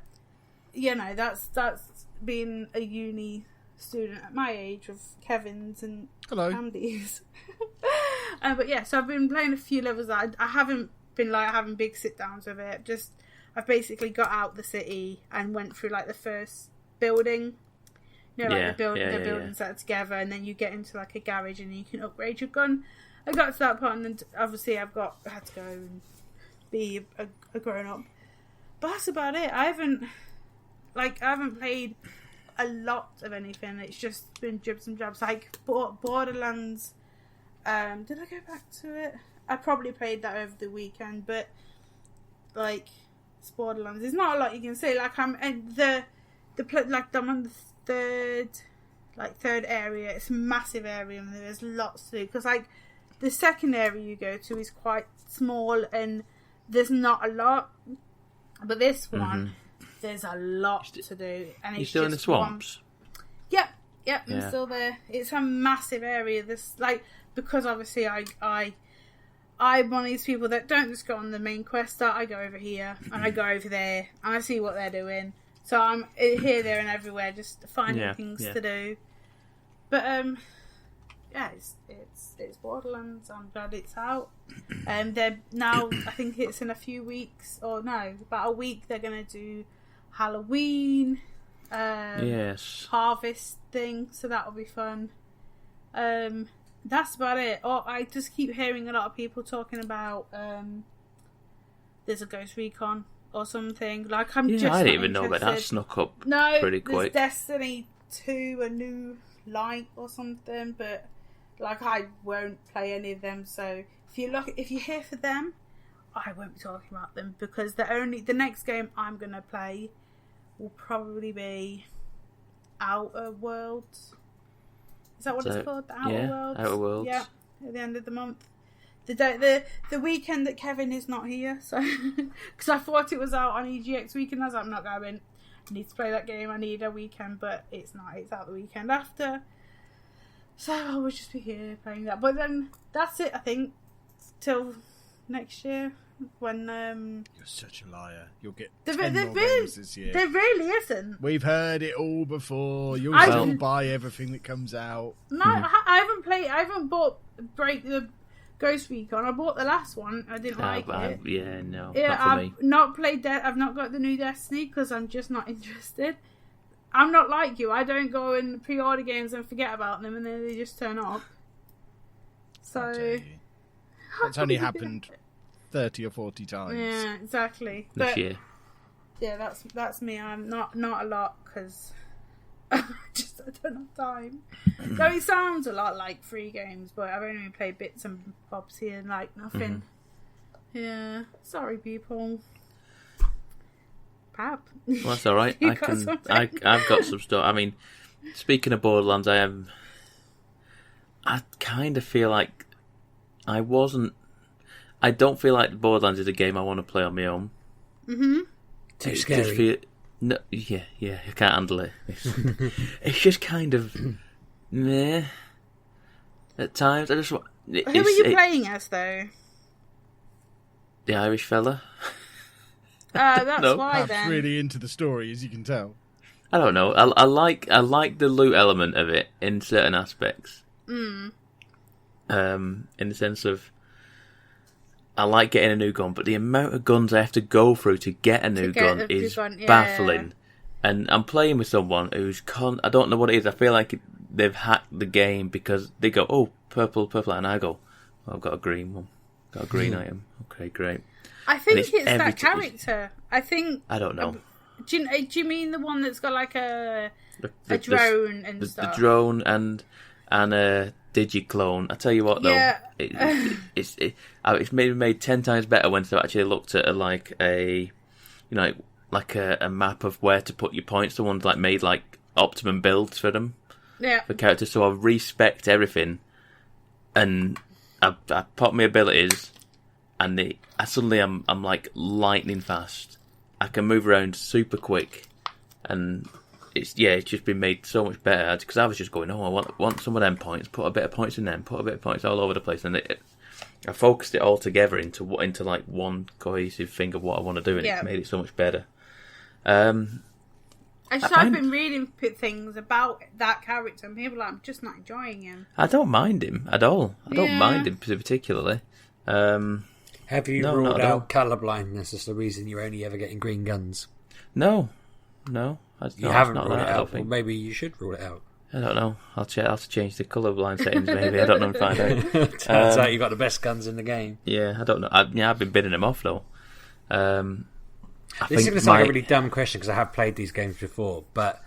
you know, that's being a uni student at my age with Kevin's and Andy's. But yeah, so I've been playing a few levels. I haven't been like having big sit downs with it. I've basically got out the city and went through like the first building. You know, like the buildings that are together, and then you get into like a garage and you can upgrade your gun. I got to that point, and then obviously I had to go and be a grown up. But that's about it. I haven't played a lot of anything. It's just been dribs and drabs. Like Borderlands. Did I go back to it? I probably played that over the weekend, but like it's Borderlands. There's not a lot you can say. Like I'm on the third area. It's a massive area, and there's lots to do because like the second area you go to is quite small and there's not a lot. But this one, there's a lot to do. And You're it's still in the just swamps? Yep, I'm still there. It's a massive area. Because obviously I'm one of these people that don't just go on the main quest. I go over here and I go over there and I see what they're doing. So I'm here, there, and everywhere, just finding things to do. But it's Borderlands. I'm glad it's out. They're now, I think it's in a few weeks, or no, about a week. They're gonna do Halloween, harvest thing. So that'll be fun. That's about it. Oh, I just keep hearing a lot of people talking about there's a Ghost Recon or something. Like I didn't even know about that. Snuck up pretty quick. There's Destiny 2, a new light or something, but like I won't play any of them. So if you hear for them, I won't be talking about them because the next game I'm gonna play will probably be Outer Worlds. Is that what it's called? The Outer Worlds? Outer Worlds. Yeah, at the end of the month. The weekend that Kevin is not here, so because I thought it was out on EGX weekend, I was like, I'm not going. I need to play that game. I need a weekend, but it's not. It's out the weekend after. So I will just be here playing that. But then that's it, I think, till next year when. You're such a liar. You'll get there 10 more games this year. There really isn't. We've heard it all before. You'll still buy everything that comes out. No, I haven't played. I haven't bought Break the Ghost Recon. I bought the last one. I didn't like it. Yeah, no. Yeah, not for me. I've not played. I've not got the new Destiny because I'm just not interested. I'm not like you. I don't go and pre-order games and forget about them, and then they just turn up. So it's only happened 30 or 40 times. Yeah, exactly. This year. Yeah, that's me. I'm not a lot because I don't have time. Though it sounds a lot like free games, but I've only played bits and bobs here and like nothing. Yeah, sorry people. Pab. Well, that's all right. I've got some stuff. I mean, speaking of Borderlands, I kind of feel like I don't feel like Borderlands is a game I want to play on my own. Too scary. No, yeah, I can't handle it. It's just kind of meh at times. I just who are you playing as though? The Irish fella. That's why Pab's then. really into the story, as you can tell. I don't know. I like the loot element of it in certain aspects. In the sense of I like getting a new gun, but the amount of guns I have to go through to get a new gun is baffling. And I'm playing with someone who's I don't know what it is. I feel like they've hacked the game because they go, oh, purple, and I go, oh, I've got a green one. Got a green item. Okay, great. I think it's that character. I don't know. Do you mean the one that's got like a drone and stuff? The drone and a digiclone. I tell you what, though, it's maybe made 10 times better when they actually looked at like a map of where to put your points. The ones like made like optimum builds for them. Yeah. For characters, so I respect everything, and I pop my abilities, and suddenly I'm like lightning fast. I can move around super quick, and it's just been made so much better because I was just going, I want some of them points, put a bit of points in them, put a bit of points all over the place, and I focused it all together into like one cohesive thing of what I want to do, and it's made it so much better. I've been reading things about that character, and people are like, I'm just not enjoying him. I don't mind him at all. I don't mind him particularly. Have you ruled out colour blindness as the reason you're only ever getting green guns? No. You haven't ruled it out. Well, maybe you should rule it out. I don't know. I'll have to change the colourblind settings. Maybe I don't know and find out. Turns out you got the best guns in the game. Yeah, I don't know. I've been bidding them off though. This is going to sound like a really dumb question because I have played these games before, but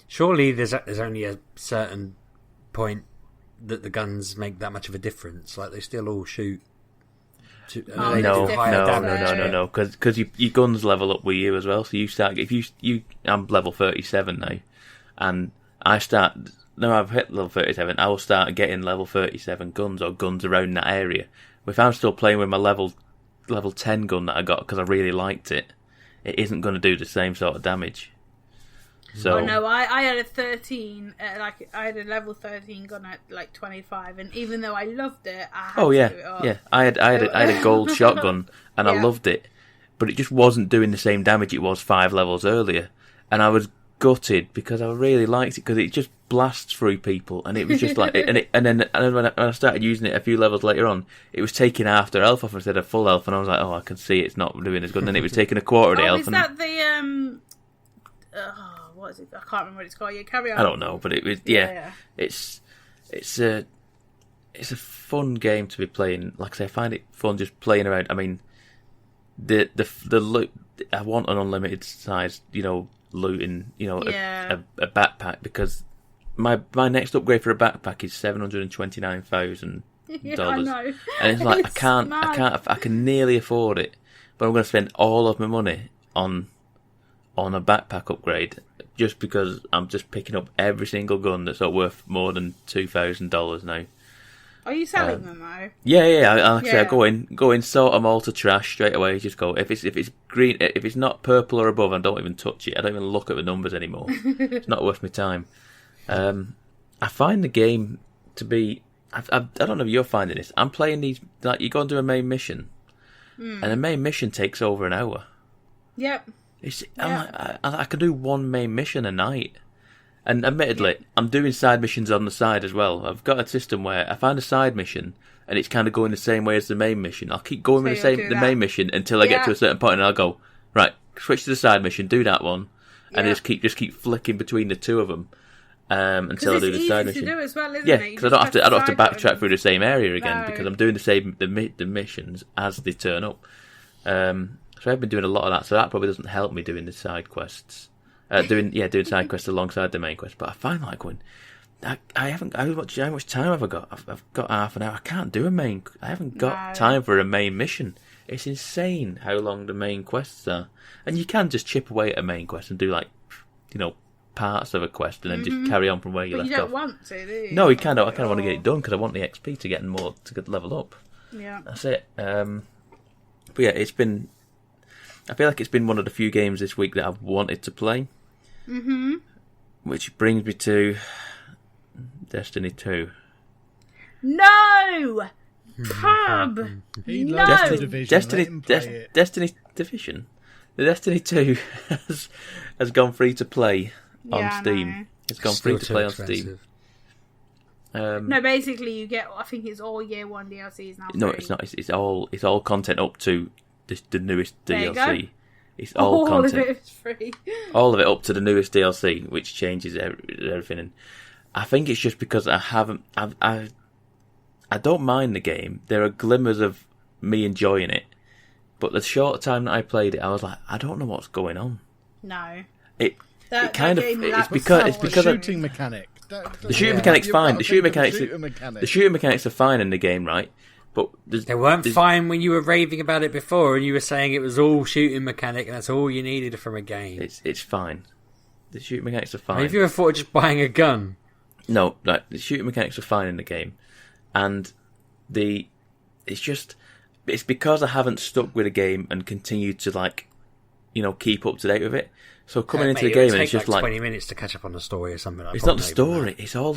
surely there's only a certain point that the guns make that much of a difference. Like they still all shoot. No. Because your guns level up with you as well. So you start I'm level 37 now, and I start I've hit level 37, I will start getting level 37 guns or guns around that area. If I'm still playing with my level 10 gun that I got because I really liked it, it isn't going to do the same sort of damage. So, no, I had a 13, I had a level 13 gun at like 25, and even though I loved it, I had to give it up. Yeah. I had a gold shotgun, and I loved it, but it just wasn't doing the same damage it was 5 levels earlier, and I was gutted because I really liked it because it just blasts through people, and it was just like, and then when I started using it a few levels later on, it was taking half their health off instead of full health, and I was like, oh, I can see it's not doing as good. And then it was taking a quarter of the health. Is that the what is it? I can't remember what it's called. Yeah, carry on. I don't know, but it was It's a fun game to be playing. Like I say, I find it fun just playing around. I mean, the loot. I want an unlimited size, looting, a backpack, because my next upgrade for a backpack is $729,000. Yeah, I know. And it's like It's I can nearly afford it, but I'm going to spend all of my money on a backpack upgrade just because I'm just picking up every single gun that's not worth more than $2,000 now. Are you selling them though? Yeah. I go in, sort them all to trash straight away. Just go if it's green, if it's not purple or above, I don't even touch it. I don't even look at the numbers anymore. It's not worth my time. I find the game to be. I don't know if you're finding this. I'm playing these, like, you go and do a main mission, and the main mission takes over an hour. Yep. I can do one main mission a night. And admittedly, I'm doing side missions on the side as well. I've got a system where I find a side mission, and it's kind of going the same way as the main mission. I'll keep going with the main mission until I get to a certain point, and I'll go, right, switch to the side mission, do that one, and just keep flicking between the two of them until I do the side mission. To do as well, isn't it? Because I don't have to backtrack through the same area again, because I'm doing the missions as they turn up. So I've been doing a lot of that, so that probably doesn't help me doing the side quests. Doing side quests alongside the main quest. But I find like when I haven't how much time have I got? I've got half an hour. I can't do I haven't got time for a main mission. It's insane how long the main quests are. And you can just chip away at a main quest and do parts of a quest and then just carry on from where you left off. You don't want to, do you? No, you kind of. I kind of want to get it done because I want the XP to get more to get level up. Yeah, that's it. But yeah, it's been. I feel like it's been one of the few games this week that I've wanted to play. Mm-hmm. Which brings me to Destiny 2. No! Pab! No! Destiny Division. The Destiny 2 has gone free to play on Steam. It's gone free to play on Steam. No, basically you get, I think it's all year one DLCs now. No, it's not. It's all content up to the newest DLC. It's all content. All of it is free. All of it up to the newest DLC, which changes everything. And I think it's just because I don't mind the game. There are glimmers of me enjoying it, but the short time that I played it, I was like, I don't know what's going on. No. It's because the shooting mechanic. The shooting mechanic's fine. The shooting mechanics are fine in the game, right? But they weren't fine when you were raving about it before, and you were saying it was all shooting mechanic, and that's all you needed from a game. It's fine. The shooting mechanics are fine. Have you ever thought of just buying a gun? No, the shooting mechanics are fine in the game, and it's because I haven't stuck with a game and continued to keep up to date with it. So coming into the game, and it's just 20 minutes to catch up on the story or something. It's not the story. It's all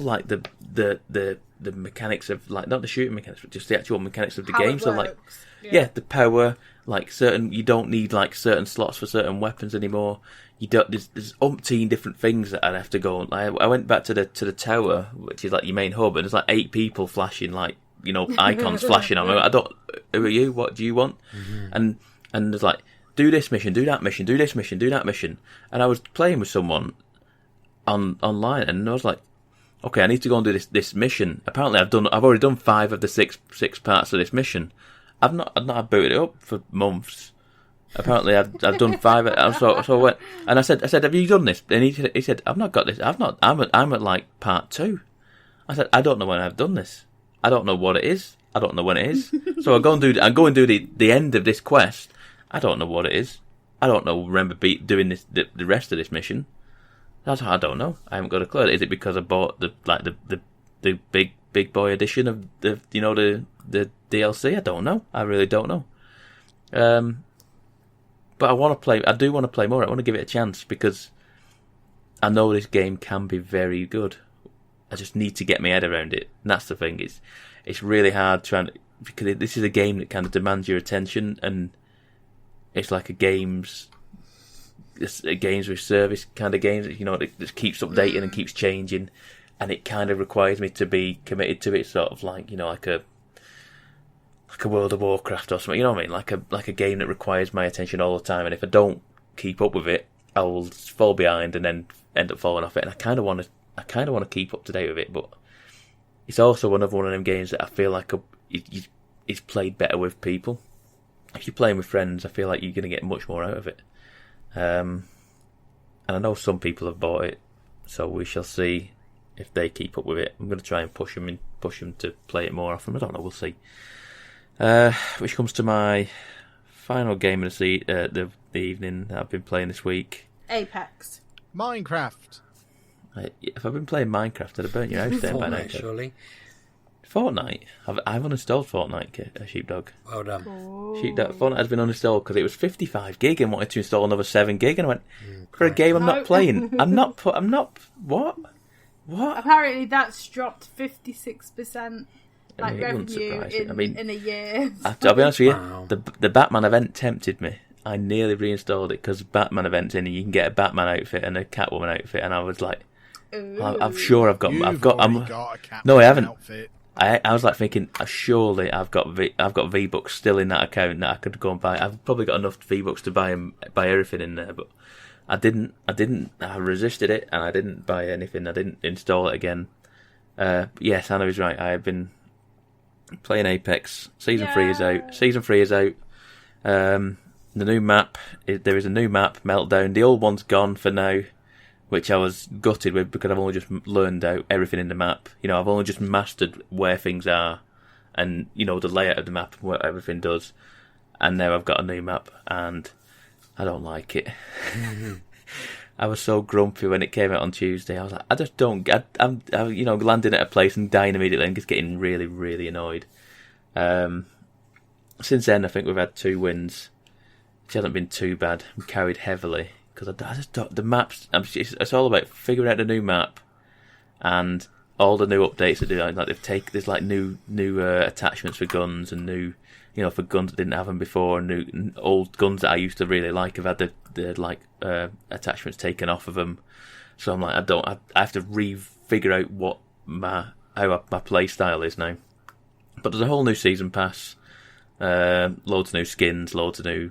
like the mechanics of not the shooting mechanics, but just the actual mechanics of the game. So the power, you don't need certain slots for certain weapons anymore. You don't. There's umpteen different things that I'd have to go. I went back to the tower, which is your main hub, and there's 8 people flashing icons flashing on me. I don't. Who are you? What do you want? Mm-hmm. And there's do this mission, do that mission, do this mission, do that mission. And I was playing with someone online, and I was like, okay, I need to go and do this mission. Apparently I've already done 5 of the six parts of this mission. I've not booted it up for months. Apparently I've done 5. So I went, and I said, have you done this? And he said, I've not got this. I'm at part 2. I said, I don't know when I've done this. I don't know what it is. I don't know when it is. So I go and do the end of this quest. I don't know what it is. I don't know. Remember doing the rest of this mission. I don't know. I haven't got a clue. Is it because I bought the big boy edition of the DLC? I don't know. I really don't know. But I want to play. I do want to play more. I want to give it a chance because I know this game can be very good. I just need to get my head around it. And that's the thing. It's really hard because this is a game that kind of demands your attention, and it's like a games with service kind of games. That just keeps updating and keeps changing, and it kind of requires me to be committed to it. Sort of like like a World of Warcraft or something. You know what I mean? Like a game that requires my attention all the time. And if I don't keep up with it, I will fall behind and then end up falling off it. And I kind of want to keep up to date with it, but it's also another one of them games that I feel like it's played better with people. If you're playing with friends, I feel like you're going to get much more out of it. And I know some people have bought it, so we shall see if they keep up with it. I'm going to try and push them to play it more often. I don't know. We'll see. Which comes to my final game of the evening that I've been playing this week. Apex. Minecraft. If I've been playing Minecraft, I'd have burnt your house down by now. Surely. Fortnite? I've uninstalled Fortnite, Sheepdog. Well done. Sheepdog. Fortnite has been uninstalled because it was 55 gig and wanted to install another 7 gig, and I went, for a game I'm not playing. I'm not, what? Apparently that's dropped 56%. Like it wouldn't revenue surprise me. in a year. I'll be honest with you, Wow. the Batman event tempted me. I nearly reinstalled it because Batman event's in and you can get a Batman outfit and a Catwoman outfit, and I was like, I'm sure I've got a Catwoman No, I haven't. Outfit. I was like thinking, surely I've got V-Bucks still in that account that I could go and buy. I've probably got enough V-Bucks to buy everything in there, but I didn't. I resisted it and I didn't buy anything. I didn't install it again. Yes, Anna is right. I have been playing Apex. Season 3 is out. Season 3 is out. The new map, there is a new map, Meltdown. The old one's gone for now, which I was gutted with because I've only just learned out everything in the map. I've only just mastered where things are and, the layout of the map and what everything does. And now I've got a new map and I don't like it. I was so grumpy when it came out on Tuesday. I was like, I just don't get. I'm landing at a place and dying immediately and just getting really, really annoyed. Since then, I think we've had 2 wins, which hasn't been too bad. I'm carried heavily because I just don't. The maps. It's all about figuring out the new map and all the new updates that do. Like there's like new attachments for guns and new. For guns that didn't have them before, and old guns that I used to really like have had the attachments taken off of them. So I'm like, I have to figure out what how my play style is now. But there's a whole new season pass, loads of new skins, loads of new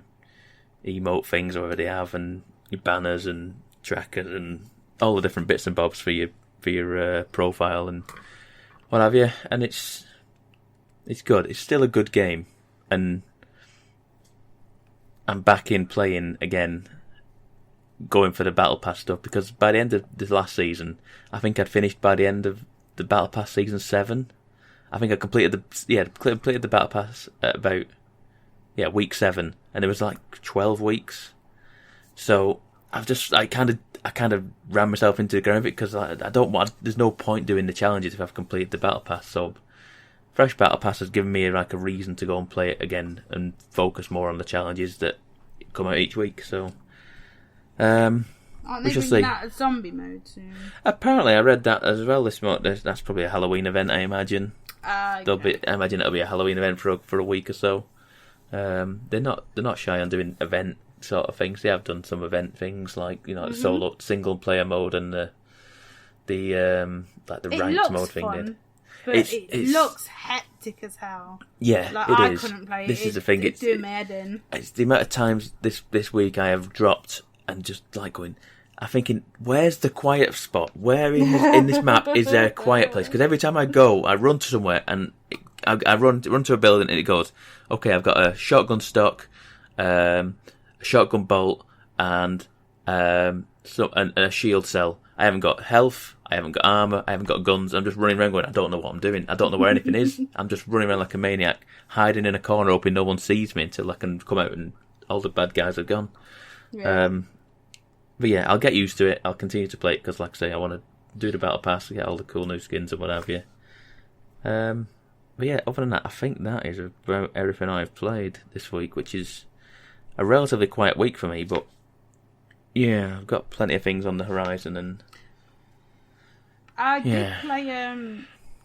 emote things, or whatever they have, and your banners and trackers and all the different bits and bobs for your profile and what have you. And it's good. It's still a good game. And I'm back in playing again, going for the Battle Pass stuff, because by the end of the last season, I think I'd finished by the end of the Battle Pass season 7. I think I completed the Battle Pass at about week 7, and it was like 12 weeks. So I kind of ran myself into the ground a bit because I don't want. There's no point doing the challenges if I've completed the Battle Pass. So Fresh Battle Pass has given me like a reason to go and play it again and focus more on the challenges that come out each week. So, aren't they bringing out a zombie mode soon? Apparently, I read that as well this month. That's probably a Halloween event, I imagine. I imagine it'll be a Halloween event for a week or so. They're not shy on doing event sort of things. They have done some event things like the solo single player mode and the ranked mode thing. Fun. But it looks hectic as hell. Yeah, I couldn't play it. This is the thing. It's doing my head in. It's the amount of times this week I have dropped and just like going. I'm thinking, where's the quiet spot? Where in this map is there a quiet place? Because every time I go, I run to somewhere and I run to a building and it goes, okay, I've got a shotgun stock, a shotgun bolt, and a shield cell. I haven't got health. I haven't got armour, I haven't got guns, I'm just running around going, I don't know what I'm doing, I don't know where anything is, I'm just running around like a maniac, hiding in a corner hoping no one sees me until I can come out and all the bad guys are gone. Yeah. But yeah, I'll get used to it. I'll continue to play it because, like I say, I want to do the battle pass to get all the cool new skins and what have you. But yeah, other than that, I think that is about everything I've played this week, which is a relatively quiet week for me. But yeah, I've got plenty of things on the horizon, and I did play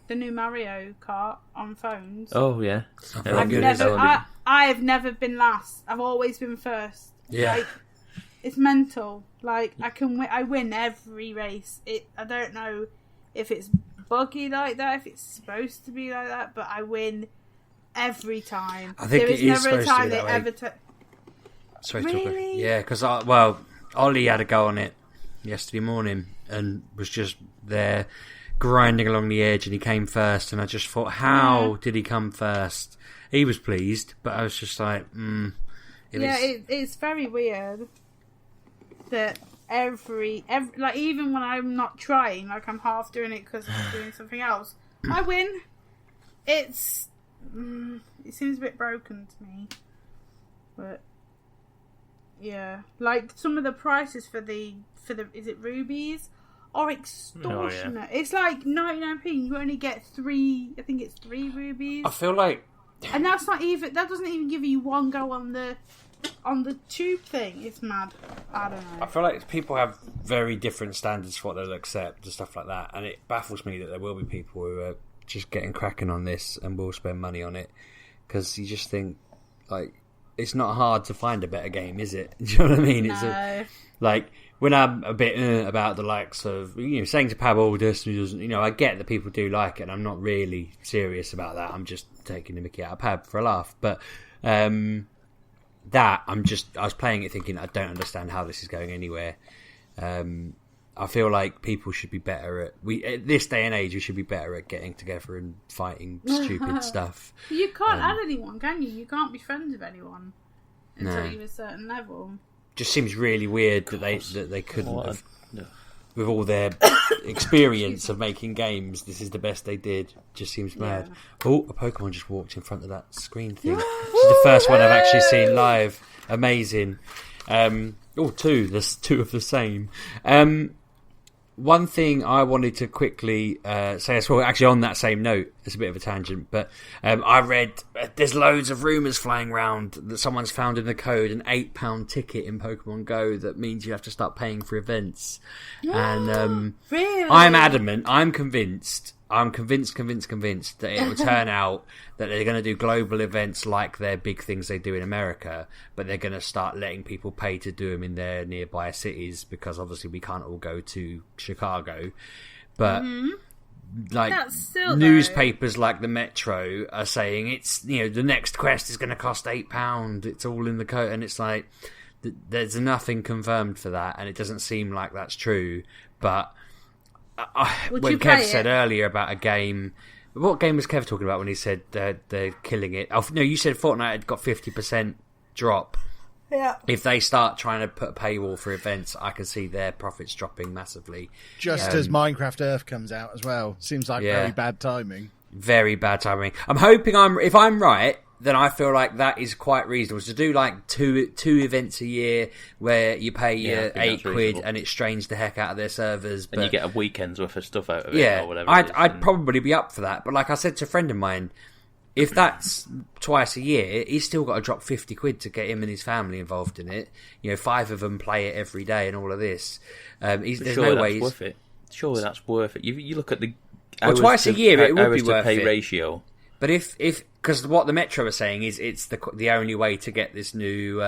the new Mario Kart on phones. Oh yeah, I have never been last. I've always been first. Yeah. Like, it's mental. Like, I win every race. I don't know if it's buggy like that, if it's supposed to be like that, but I win every time. I think there is never a time they ever. Sorry, really? Yeah, because Ollie had a go on it yesterday morning and was just there grinding along the edge, and he came first. And I just thought, how did he come first? He was pleased, but I was just like, it's very weird that every like, even when I'm not trying, like I'm half doing it because I'm doing something else, I win. It seems a bit broken to me, but yeah, like some of the prices for the is it rubies are extortionate. Oh, yeah. It's like 99p. You only get 3. I think it's 3 rubies. I feel like, and that doesn't even give you one go on the tube thing. It's mad. I don't know. I feel like people have very different standards for what they'll accept and stuff like that, and it baffles me that there will be people who are just getting cracking on this and will spend money on it, because you just think, like, it's not hard to find a better game, is it? Do you know what I mean? No. Like, when I'm a bit about the likes of, saying to Pab, oh, Destiny doesn't, I get that people do like it, and I'm not really serious about that. I'm just taking the mickey out of Pab for a laugh. But I was playing it thinking, I don't understand how this is going anywhere. I feel like people should be better at this day and age, we should be better at getting together and fighting stupid stuff. You can't add anyone, can you? You can't be friends with anyone until you're a certain level. Just seems really weird that they couldn't have, with all their experience of making games, this is the best they did. Just seems mad. Oh, a Pokemon just walked in front of that screen thing. This is the first one I've actually seen live. Amazing. Two. There's 2 of the same. One thing I wanted to quickly say as well, actually on that same note, it's a bit of a tangent, but I read there's loads of rumours flying around that someone's found in the code an £8 ticket in Pokemon Go that means you have to start paying for events. And really? I'm adamant, I'm convinced that it will turn out that they're going to do global events like their big things they do in America, but they're going to start letting people pay to do them in their nearby cities, because obviously we can't all go to Chicago. But like, newspapers like the Metro are saying it's, the next quest is going to cost £8. It's all in the code, and it's like there's nothing confirmed for that, and it doesn't seem like that's true. But when Kev said earlier about a game, what game was Kev talking about when he said they're killing it? Oh no, you said Fortnite had got 50% drop. Yeah. If they start trying to put a paywall for events, I can see their profits dropping massively. Just as Minecraft Earth comes out as well. Seems like very bad timing. Very bad timing. I'm hoping if I'm right, then I feel like that is quite reasonable. To do like two events a year where you pay your £8 and it strains the heck out of their servers, and you get a weekend's worth of stuff out of it, or whatever. I'd probably be up for that. But like I said to a friend of mine, if that's twice a year, he's still got to drop £50 to get him and his family involved in it. 5 of them play it every day and all of this. There's no way worth it. Surely that's worth it. You look at the twice a year, it would be worth pay it. ratio. But if because what the Metro are saying is it's the only way to get this new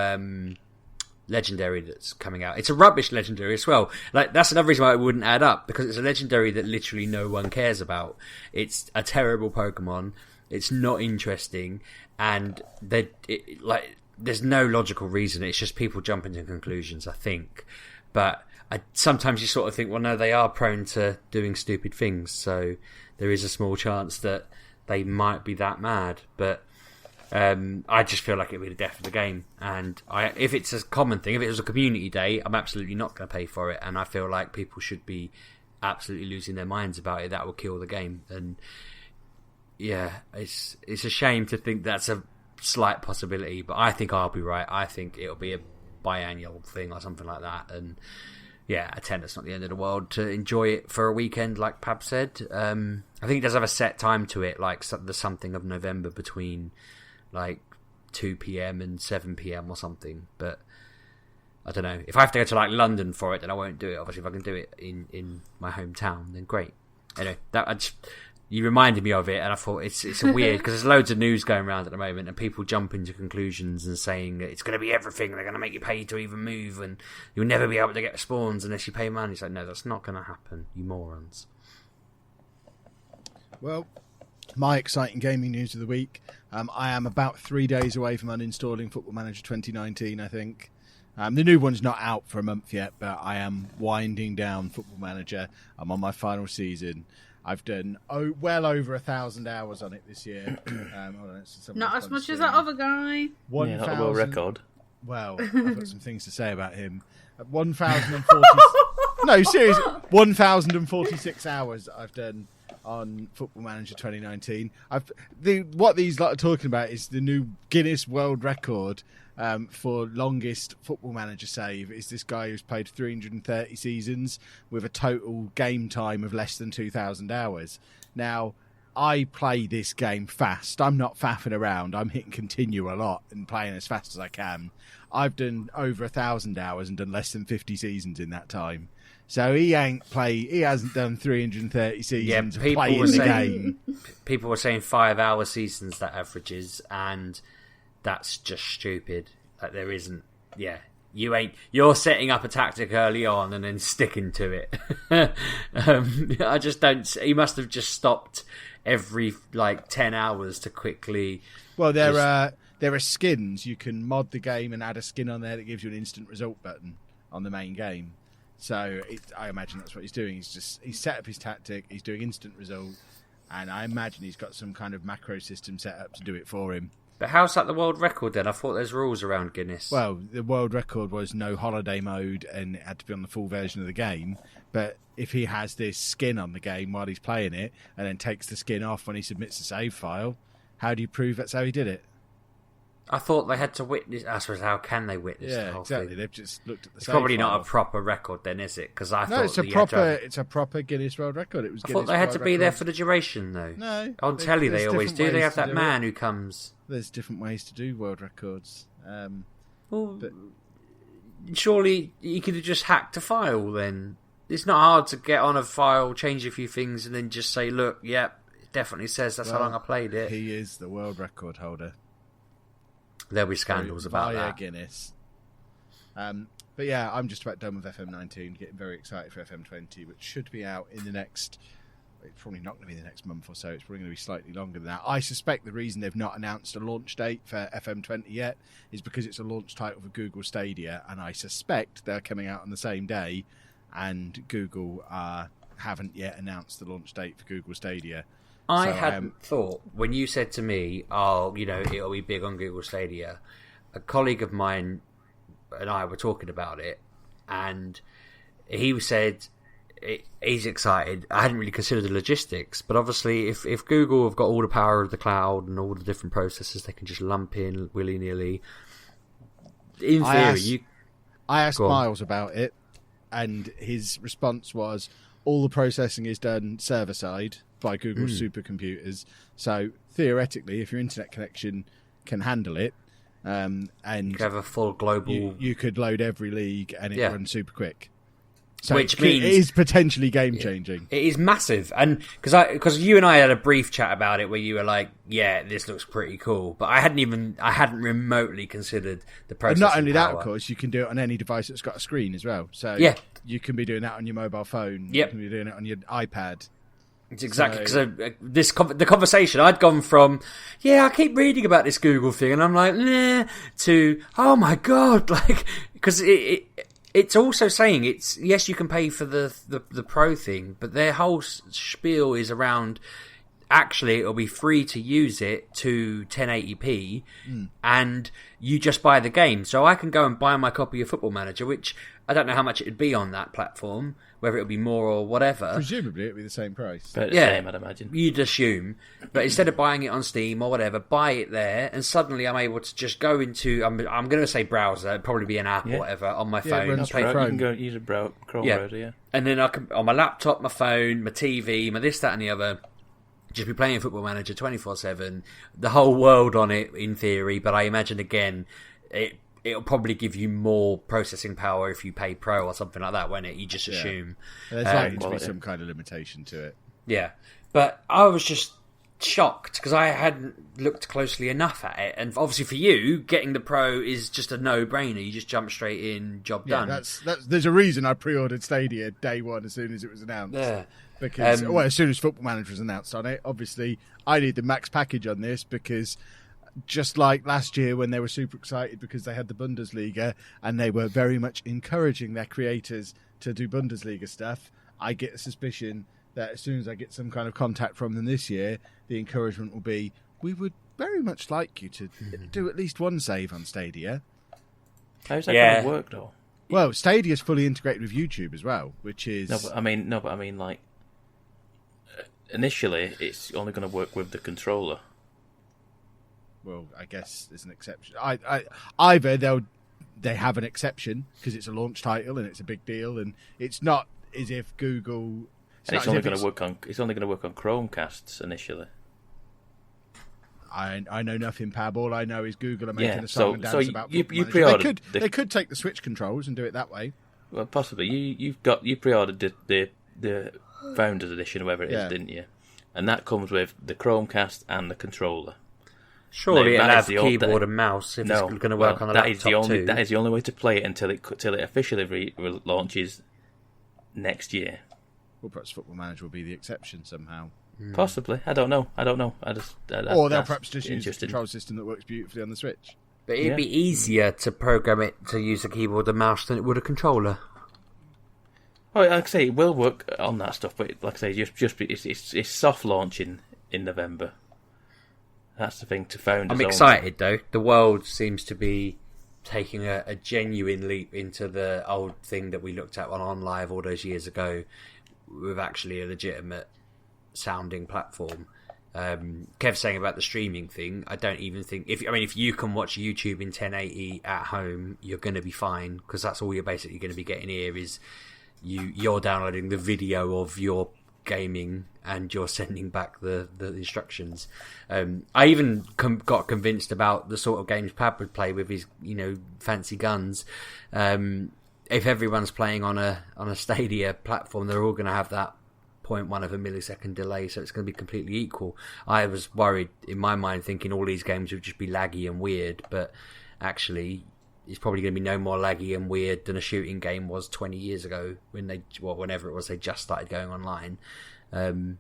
legendary that's coming out. It's a rubbish legendary as well. Like, that's another reason why it wouldn't add up, because it's a legendary that literally no one cares about. It's a terrible Pokemon. It's not interesting, and there's no logical reason. It's just people jumping to conclusions, I think. But sometimes you sort of think, well, no, they are prone to doing stupid things, so there is a small chance that they might be that mad. But I just feel like it would be the death of the game. And if it's a common thing, if it was a community day, I'm absolutely not going to pay for it. And I feel like people should be absolutely losing their minds about it. That will kill the game. And yeah, it's a shame to think that's a slight possibility, but I think I'll be right. I think it'll be a biannual thing or something like that. And yeah, a tenner's not the end of the world to enjoy it for a weekend, like Pab said. I think it does have a set time to it, like the something of November between like 2 p.m. and 7 p.m. or something. But I don't know. If I have to go to like London for it, then I won't do it. Obviously, if I can do it in my hometown, then great. Anyway, you reminded me of it, and I thought it's a weird because there's loads of news going around at the moment, and people jump into conclusions and saying that it's going to be everything. They're going to make you pay to even move, and you'll never be able to get spawns unless you pay money. It's like, no, that's not going to happen, you morons. Well, my exciting gaming news of the week. I am about 3 days away from uninstalling Football Manager 2019, I think. The new one's not out for a month yet, but I am winding down Football Manager. I'm on my final season. I've done well over 1,000 hours on it this year. Not as much as that other guy. Not a world record. Well, I've got some things to say about him. 1,040. No, seriously, 1,046 hours I've done on Football Manager 2019. What these lot are talking about is the new Guinness World Record for longest Football Manager save. Is this guy who's played 330 seasons with a total game time of less than 2,000 hours. Now, I play this game fast. I'm not faffing around. I'm hitting continue a lot and playing as fast as I can. I've done over 1,000 hours and done less than 50 seasons in that time. So he hasn't done 330 seasons of playing the game. People were saying 5 hour seasons that averages, and that's just stupid. Like, there isn't. Yeah, you're setting up a tactic early on and then sticking to it. I just don't. He must have just stopped every like 10 hours to quickly. Well, there are skins. You can mod the game and add a skin on there that gives you an instant result button on the main game. So I imagine that's what he's doing. He's set up his tactic. He's doing instant result, and I imagine he's got some kind of macro system set up to do it for him. But how's that the world record then? I thought there's rules around Guinness. Well, the world record was no holiday mode, and it had to be on the full version of the game. But if he has this skin on the game while he's playing it, and then takes the skin off when he submits the save file, how do you prove that's how he did it? I thought they had to witness. I suppose, how can they witness the whole exactly. thing? They've just looked at the. It's probably not a proper record, then, is it? Because I thought it's a proper Guinness World Record. It was. I thought they had to be there for the duration, though. No, on telly they always do. They have that man who comes. There's different ways to do world records. But surely you could have just hacked a file. Then it's not hard to get on a file, change a few things, and then just say, "Look, yep, it definitely says that's how long I played it." He is the world record holder. There'll be scandals about that. Guinness. But yeah, I'm just about done with FM19, getting very excited for FM20, which should be out in the next... It's probably not going to be the next month or so. It's probably going to be slightly longer than that. I suspect the reason they've not announced a launch date for FM20 yet is because it's a launch title for Google Stadia, and I suspect they're coming out on the same day, and Google haven't yet announced the launch date for Google Stadia. I hadn't thought, when you said to me, it'll be big on Google Stadia, a colleague of mine and I were talking about it, and he said he's excited. I hadn't really considered the logistics, but obviously if Google have got all the power of the cloud and all the different processes they can just lump in willy-nilly, in theory... I asked Miles about it, and his response was, all the processing is done server-side by Google's supercomputers. So theoretically, if your internet connection can handle it, and you have a full global, you could load every league and it runs super quick. So which means it is potentially game changing. It is massive, and because you and I had a brief chat about it where you were like, "Yeah, this looks pretty cool," but I hadn't remotely considered the process. Not only that, of course, you can do it on any device that's got a screen as well. So you can be doing that on your mobile phone. You can be doing it on your iPad. It's exactly because the conversation I'd gone from, I keep reading about this Google thing, and I'm like, nah, to oh my god, like because it's also saying yes, you can pay for the pro thing, but their whole spiel is around actually it'll be free to use it to 1080p, and you just buy the game. So I can go and buy my copy of Football Manager, which I don't know how much it would be on that platform, whether it would be more or whatever. Presumably it would be the same price. But the same, I'd imagine. You'd assume. But instead of buying it on Steam or whatever, buy it there, and suddenly I'm able to just go into, I'm going to say browser, it'd probably be an app or whatever, on my phone. Runs through Chrome. You can go use a Chrome browser, yeah. And then I can, on my laptop, my phone, my TV, my this, that and the other, just be playing Football Manager 24/7, the whole world on it in theory, but I imagine again, it'll probably give you more processing power if you pay Pro or something like that, won't it? You just assume. There's likely to be some kind of limitation to it. Yeah. But I was just shocked because I hadn't looked closely enough at it. And obviously for you, getting the Pro is just a no-brainer. You just jump straight in, job done. That's there's a reason I pre-ordered Stadia day one as soon as it was announced. Yeah. Because, as soon as Football Manager was announced on it, obviously I need the max package on this because just like last year when they were super excited because they had the Bundesliga and they were very much encouraging their creators to do Bundesliga stuff, I get a suspicion that as soon as I get some kind of contact from them this year, the encouragement will be, we would very much like you to do at least one save on Stadia. How's that going to work, though? Well, Stadia is fully integrated with YouTube as well, which is... No, but I mean, like, initially, it's only going to work with the controller. Well, I guess there's an exception. Either they have an exception because it's a launch title and it's a big deal, and it's not as if Google... It's only going to work on Chromecasts initially. I know nothing, Pab. All I know is Google are making a song and dance so about you Football pre-ordered Manager. They could take the Switch controls and do it that way. Well, possibly. You pre-ordered the Founders Edition, or whatever it is, didn't you? And that comes with the Chromecast and the controller. Surely it'll have keyboard and mouse if it's going to work on the laptop too. That is the only way to play it until it officially launches next year. Well, perhaps Football Manager will be the exception somehow. Possibly. I don't know. Or they'll perhaps just use a control system that works beautifully on the Switch. But it'd be easier to program it to use a keyboard and mouse than it would a controller. Well, like I say, it will work on that stuff, but like I say, it's soft launching in November. That's the thing to Founders. I'm excited though. The world seems to be taking a genuine leap into the old thing that we looked at on Live all those years ago, with actually a legitimate sounding platform. Kev saying about the streaming thing, I don't even think if you can watch YouTube in 1080 at home, you're going to be fine, because that's all you're basically going to be getting here is you're downloading the video of your gaming and you're sending back the instructions. I even got convinced about the sort of games Pab would play with his fancy guns. If everyone's playing on a Stadia platform, they're all going to have that 0.1 of a millisecond delay, so it's going to be completely equal. I was worried in my mind, thinking all these games would just be laggy and weird, but actually it's probably going to be no more laggy and weird than a shooting game was 20 years ago when whenever it was they just started going online. I'm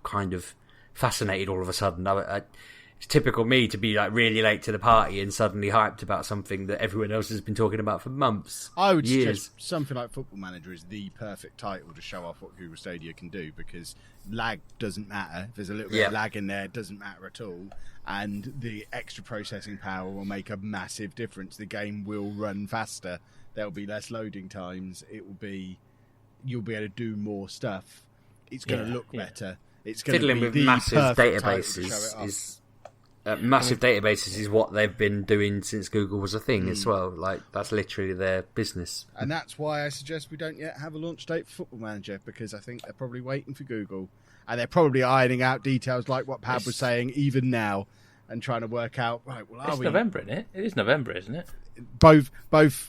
kind of fascinated all of a sudden. It's typical me to be like really late to the party and suddenly hyped about something that everyone else has been talking about for months. I would suggest something like Football Manager is the perfect title to show off what Google Stadia can do, because lag doesn't matter. If there's a little bit of lag in there, it doesn't matter at all. And the extra processing power will make a massive difference. The game will run faster. There'll be less loading times. You'll be able to do more stuff. It's going to look better. It's going to be with the massive perfect databases massive databases is what they've been doing since Google was a thing as well. Like, that's literally their business. And that's why I suggest we don't yet have a launch date for Football Manager, because I think they're probably waiting for Google. And they're probably ironing out details like what Pab was saying even now, and trying to work out, It's November, isn't it? It is November, isn't it? Both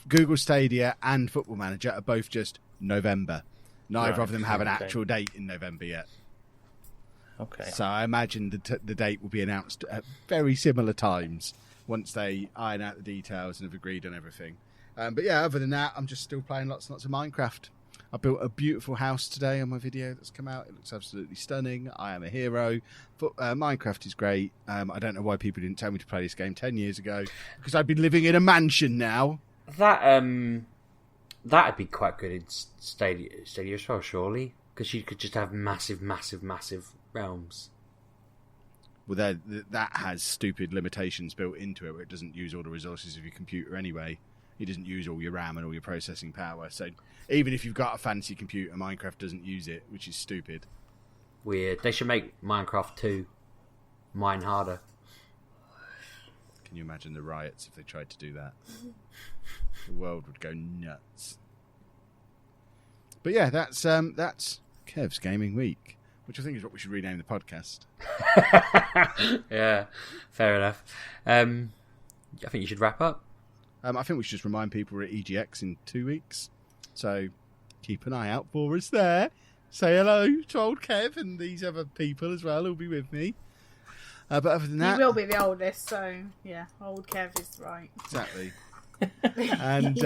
Google Stadia and Football Manager are both just November. Neither of them have an actual date in November yet. Okay. So I imagine the date will be announced at very similar times once they iron out the details and have agreed on everything. But yeah, other than that, I'm just still playing lots and lots of Minecraft. I built a beautiful house today on my video that's come out. It looks absolutely stunning. I am a hero. But Minecraft is great. I don't know why people didn't tell me to play this game 10 years ago, because I've been living in a mansion now. That'd be quite good in Stadia as well, surely, because you could just have massive realms. Well, that has stupid limitations built into it, where it doesn't use all the resources of your computer anyway. He doesn't use all your RAM and all your processing power. So even if you've got a fancy computer, Minecraft doesn't use it, which is stupid. Weird. They should make Minecraft 2 mine harder. Can you imagine the riots if they tried to do that? The world would go nuts. But yeah, that's Kev's Gaming Week, which I think is what we should rename the podcast. Yeah, fair enough. I think you should wrap up. I think we should just remind people we're at EGX in 2 weeks. So keep an eye out for us there. Say hello to old Kev and these other people as well who'll be with me. But other than that... He will be the oldest, so yeah, old Kev is right. Exactly. And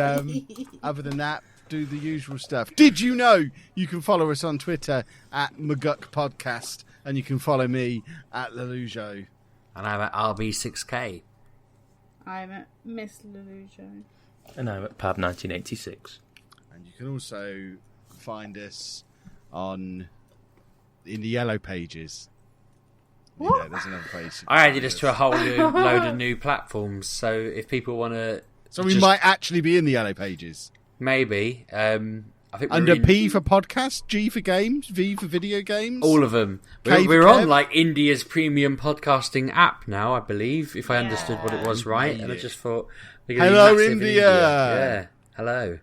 other than that, do the usual stuff. Did you know you can follow us on Twitter at Maguk Podcast, and you can follow me at Lelujo. And I'm at RB6K. I'm at Miss Lelujo. And I'm at Pab 1986. And you can also find us in the yellow pages. What? There's another place. I added us to a whole new load of new platforms, so if people want to... So we might actually be in the yellow pages. Maybe. I think Under P for podcast, G for games, V for video games. all of them. We're on like India's premium podcasting app now, I believe, if I understood what it was right. And I just thought, we're gonna be hello, massive in India. Yeah, hello.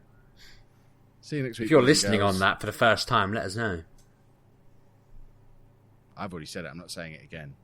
See you next week. If you're boys and listening girls. on that for the first time, let us know. I've already said it. I'm not saying it again.